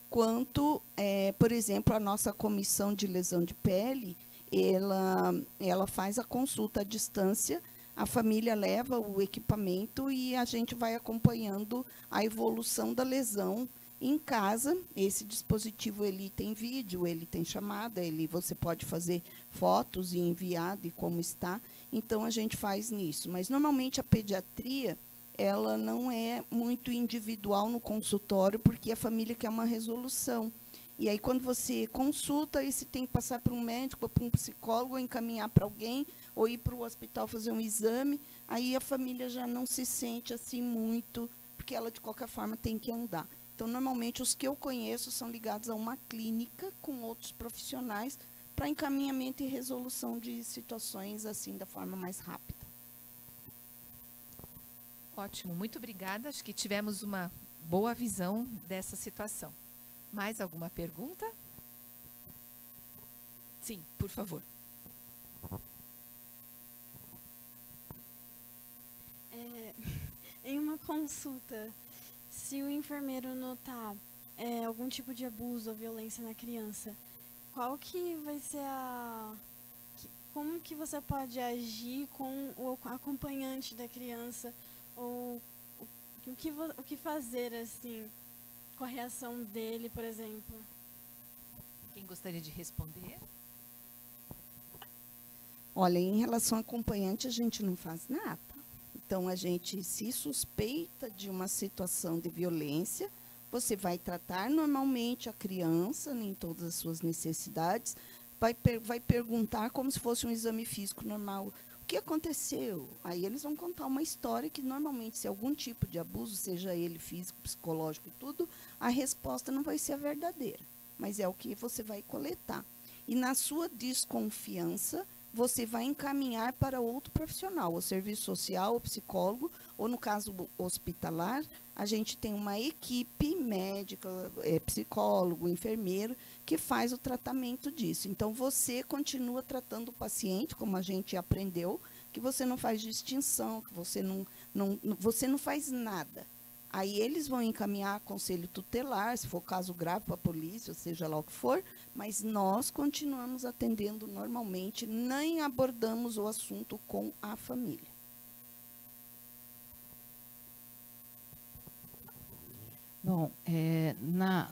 quanto, por exemplo, a nossa comissão de lesão de pele, ela faz a consulta à distância, a família leva o equipamento e a gente vai acompanhando a evolução da lesão em casa. Esse dispositivo ele tem vídeo, ele tem chamada, você pode fazer fotos e enviar de como está. Então, a gente faz nisso. Mas, normalmente, a pediatria ela não é muito individual no consultório, porque a família quer uma resolução. E aí, quando você consulta, aí você tem que passar para um médico, ou para um psicólogo, ou encaminhar para alguém, ou ir para o hospital fazer um exame, aí a família já não se sente assim muito, porque ela, de qualquer forma, tem que andar. Então, normalmente, os que eu conheço são ligados a uma clínica com outros profissionais para encaminhamento e resolução de situações assim, da forma mais rápida. Ótimo, muito obrigada. Acho que tivemos uma boa visão dessa situação. Mais alguma pergunta? Sim, por favor. Em uma consulta, se o enfermeiro notar algum tipo de abuso ou violência na criança, qual que vai ser como que você pode agir com o acompanhante da criança? Ou o que fazer, assim, com a reação dele, por exemplo? Quem gostaria de responder? Olha, em relação ao acompanhante, a gente não faz nada. Então, a gente se suspeita de uma situação de violência, você vai tratar normalmente a criança, em todas as suas necessidades, vai perguntar como se fosse um exame físico normal. O que aconteceu? Aí eles vão contar uma história que, normalmente, se algum tipo de abuso, seja ele físico, psicológico e tudo, a resposta não vai ser a verdadeira, mas é o que você vai coletar. E, na sua desconfiança, você vai encaminhar para outro profissional, o serviço social, o psicólogo, ou no caso hospitalar, a gente tem uma equipe médica, psicólogo, enfermeiro, que faz o tratamento disso. Então, você continua tratando o paciente, como a gente aprendeu, que você não faz distinção, que você não faz nada. Aí eles vão encaminhar conselho tutelar, se for caso grave, para a polícia, seja lá o que for, mas nós continuamos atendendo normalmente, nem abordamos o assunto com a família. Bom,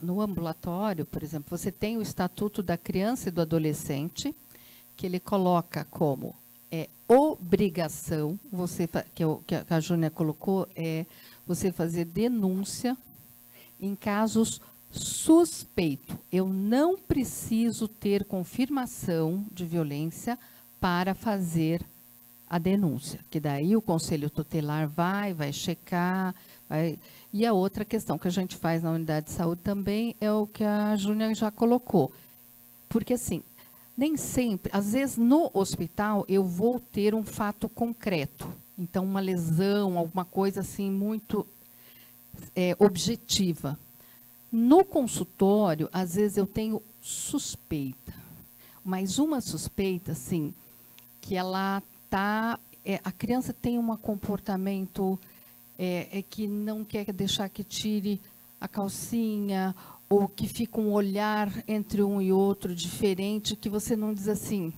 no ambulatório, por exemplo, você tem o Estatuto da Criança e do Adolescente, que ele coloca como obrigação, que a Júnia colocou, você fazer denúncia em casos suspeitos. Eu não preciso ter confirmação de violência para fazer a denúncia, que daí o Conselho Tutelar vai checar. E a outra questão que a gente faz na unidade de saúde também é o que a Júnia já colocou. Porque, assim, nem sempre, às vezes no hospital eu vou ter um fato concreto. Então, uma lesão, alguma coisa assim muito objetiva. No consultório, às vezes eu tenho suspeita. Mas uma suspeita, assim, que ela está... a criança tem um comportamento que não quer deixar que tire a calcinha, ou que fica um olhar entre um e outro diferente, que você não diz assim,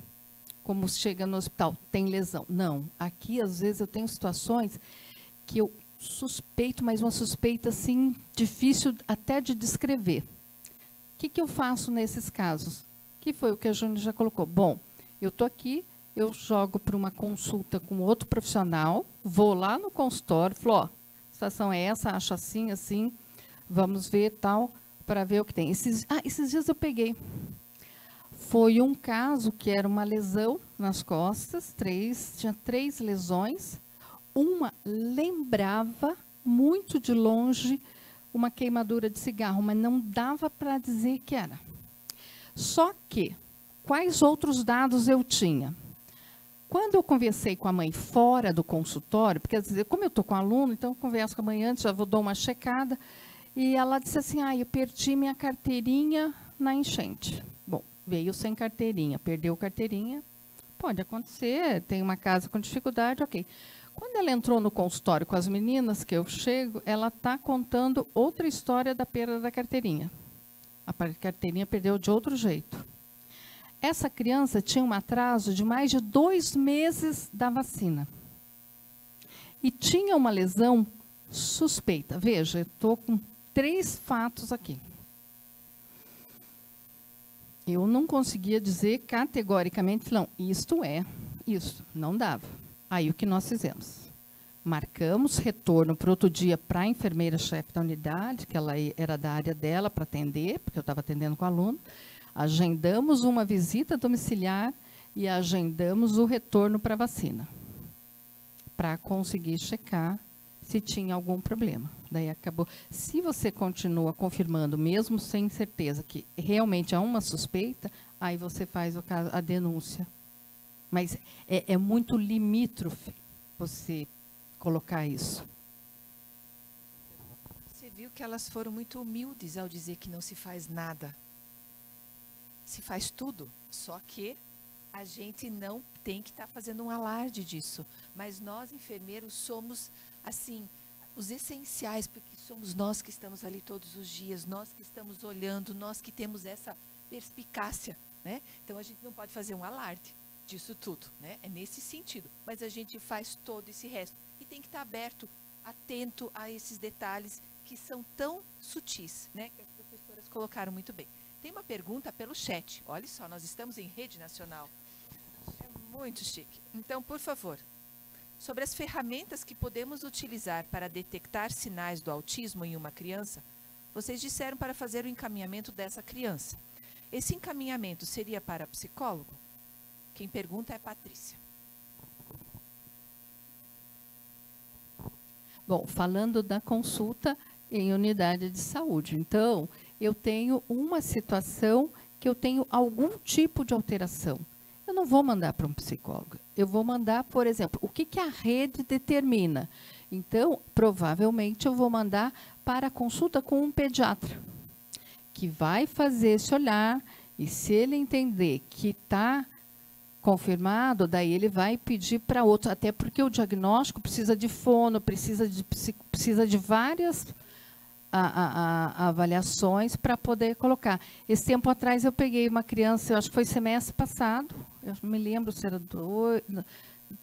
como chega no hospital, tem lesão. Não, aqui às vezes eu tenho situações que eu suspeito, mas uma suspeita assim, difícil até de descrever. O que eu faço nesses casos? Que foi o que a Júnior já colocou. Bom, eu estou aqui, eu jogo para uma consulta com outro profissional, vou lá no consultório, falo, ó, a situação é essa, acho assim, assim, vamos ver tal, para ver o que tem. Esses dias eu peguei. Foi um caso que era uma lesão nas costas, tinha 3 lesões. Uma lembrava muito de longe uma queimadura de cigarro, mas não dava para dizer que era. Só que, quais outros dados eu tinha? Quando eu conversei com a mãe fora do consultório, porque como eu estou com aluno, então eu converso com a mãe antes, já vou dar uma checada, e ela disse assim, eu perdi minha carteirinha na enchente. Bom, veio sem carteirinha, perdeu carteirinha, pode acontecer, tem uma casa com dificuldade, ok. Quando ela entrou no consultório com as meninas que eu chego, ela está contando outra história da perda da carteirinha. A carteirinha perdeu de outro jeito. Essa criança tinha um atraso de mais de 2 meses da vacina. E tinha uma lesão suspeita. Veja, eu estou com 3 fatos aqui. Eu não conseguia dizer categoricamente, não, isto é, isso, não dava. Aí o que nós fizemos? Marcamos retorno para outro dia para a enfermeira-chefe da unidade, que ela era da área dela para atender, porque eu estava atendendo com o aluno. Agendamos uma visita domiciliar e agendamos o retorno para a vacina, para conseguir checar se tinha algum problema. Daí acabou. Se você continua confirmando, mesmo sem certeza que realmente há uma suspeita, aí você faz a denúncia. Mas é muito limítrofe você colocar isso. Você viu que elas foram muito humildes ao dizer que não se faz nada. Se faz tudo, só que a gente não tem que estar fazendo um alarde disso. Mas nós, enfermeiros, somos, assim, os essenciais, porque somos nós que estamos ali todos os dias, nós que estamos olhando, nós que temos essa perspicácia, né? Então, a gente não pode fazer um alarde disso tudo, né? É nesse sentido. Mas a gente faz todo esse resto. E tem que estar aberto, atento a esses detalhes que são tão sutis, né? Que as professoras colocaram muito bem. Tem uma pergunta pelo chat. Olha só, nós estamos em rede nacional. É muito chique. Então, por favor, sobre as ferramentas que podemos utilizar para detectar sinais do autismo em uma criança, vocês disseram para fazer o encaminhamento dessa criança. Esse encaminhamento seria para psicólogo? Quem pergunta é Patrícia. Bom, falando da consulta em unidade de saúde. Então, eu tenho uma situação que eu tenho algum tipo de alteração. Eu não vou mandar para um psicólogo. Eu vou mandar, por exemplo, o que a rede determina. Então, provavelmente, eu vou mandar para a consulta com um pediatra, que vai fazer esse olhar, e se ele entender que está confirmado, daí ele vai pedir para outro, até porque o diagnóstico precisa de fono, precisa de várias avaliações para poder colocar. Esse tempo atrás eu peguei uma criança, eu acho que foi semestre passado, eu não me lembro se era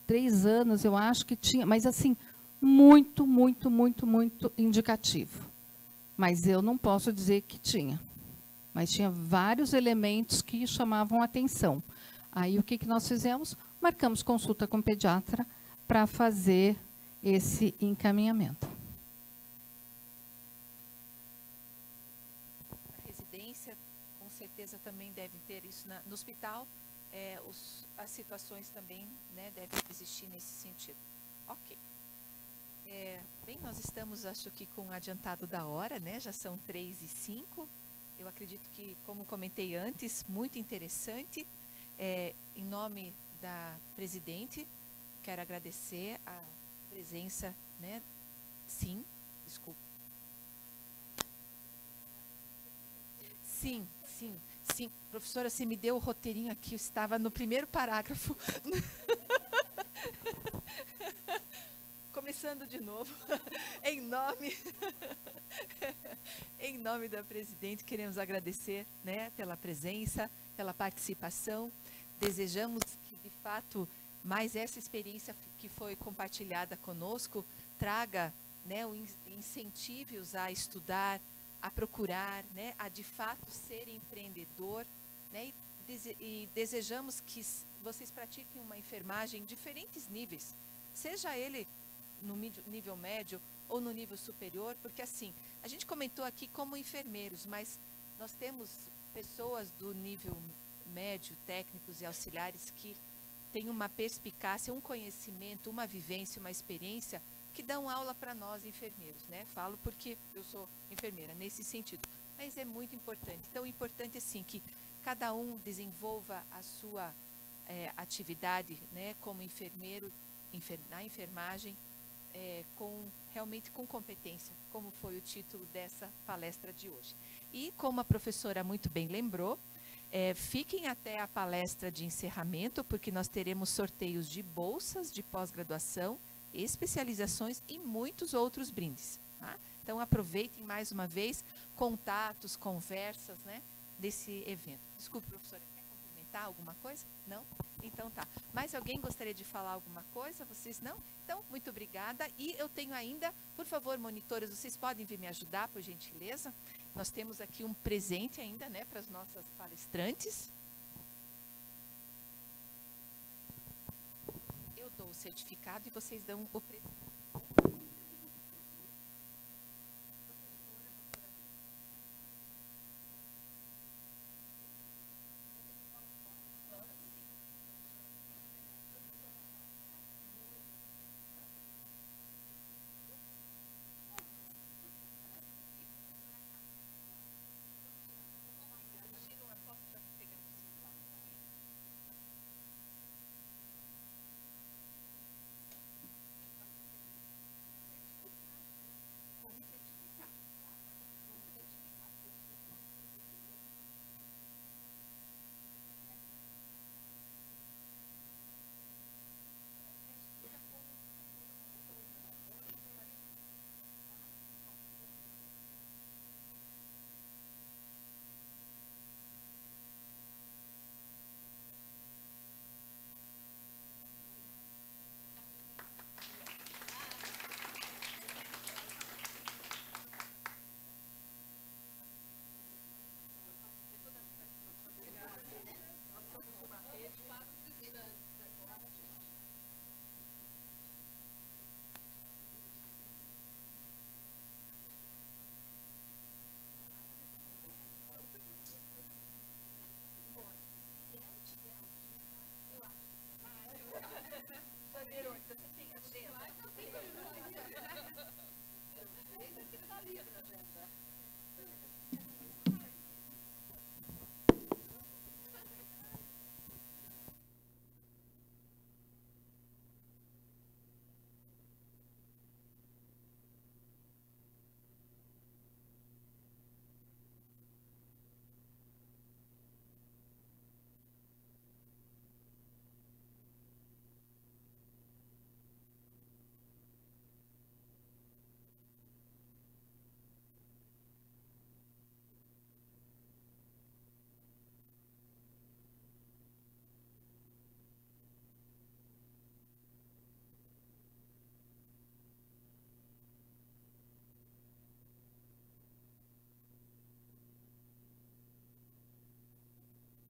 3 anos, eu acho que tinha, mas assim, muito, muito, muito, muito indicativo. Mas eu não posso dizer que tinha. Mas tinha vários elementos que chamavam a atenção. Aí o que nós fizemos? Marcamos consulta com o pediatra para fazer esse encaminhamento. A residência, com certeza, também deve ter isso no hospital. As situações também, né, devem existir nesse sentido. Ok. Bem, nós estamos, acho que, com o adiantado da hora, né? Já são 3h05. Eu acredito que, como comentei antes, muito interessante. Em nome da presidente, quero agradecer a presença, né? Sim, desculpa. Sim. Professora, você me deu o roteirinho aqui, eu estava no primeiro parágrafo. Começando de novo. Em nome da presidente, queremos agradecer, né, pela presença, pela participação. Desejamos que fato, mais essa experiência que foi compartilhada conosco traga, né, incentive-os a estudar, a procurar, né, a de fato ser empreendedor, né, e desejamos que vocês pratiquem uma enfermagem em diferentes níveis, seja ele no nível médio ou no nível superior, porque assim, a gente comentou aqui como enfermeiros, mas nós temos pessoas do nível médio, técnicos e auxiliares que têm uma perspicácia, um conhecimento, uma vivência, uma experiência que dão aula para nós enfermeiros, né? Falo porque eu sou enfermeira nesse sentido, mas é muito importante. Então, o importante é sim que cada um desenvolva a sua atividade, né, como enfermeiro, na enfermagem, realmente com competência, como foi o título dessa palestra de hoje. E como a professora muito bem lembrou, fiquem até a palestra de encerramento, porque nós teremos sorteios de bolsas de pós-graduação, especializações e muitos outros brindes. Tá? Então, aproveitem mais uma vez contatos, conversas, né, desse evento. Desculpe, professora, quer complementar alguma coisa? Não? Então tá. Mais alguém gostaria de falar alguma coisa? Vocês não? Então, muito obrigada. E eu tenho ainda, por favor, monitoras, vocês podem vir me ajudar, por gentileza? Nós temos aqui um presente ainda, né, para as nossas palestrantes. Eu dou o certificado e vocês dão o presente.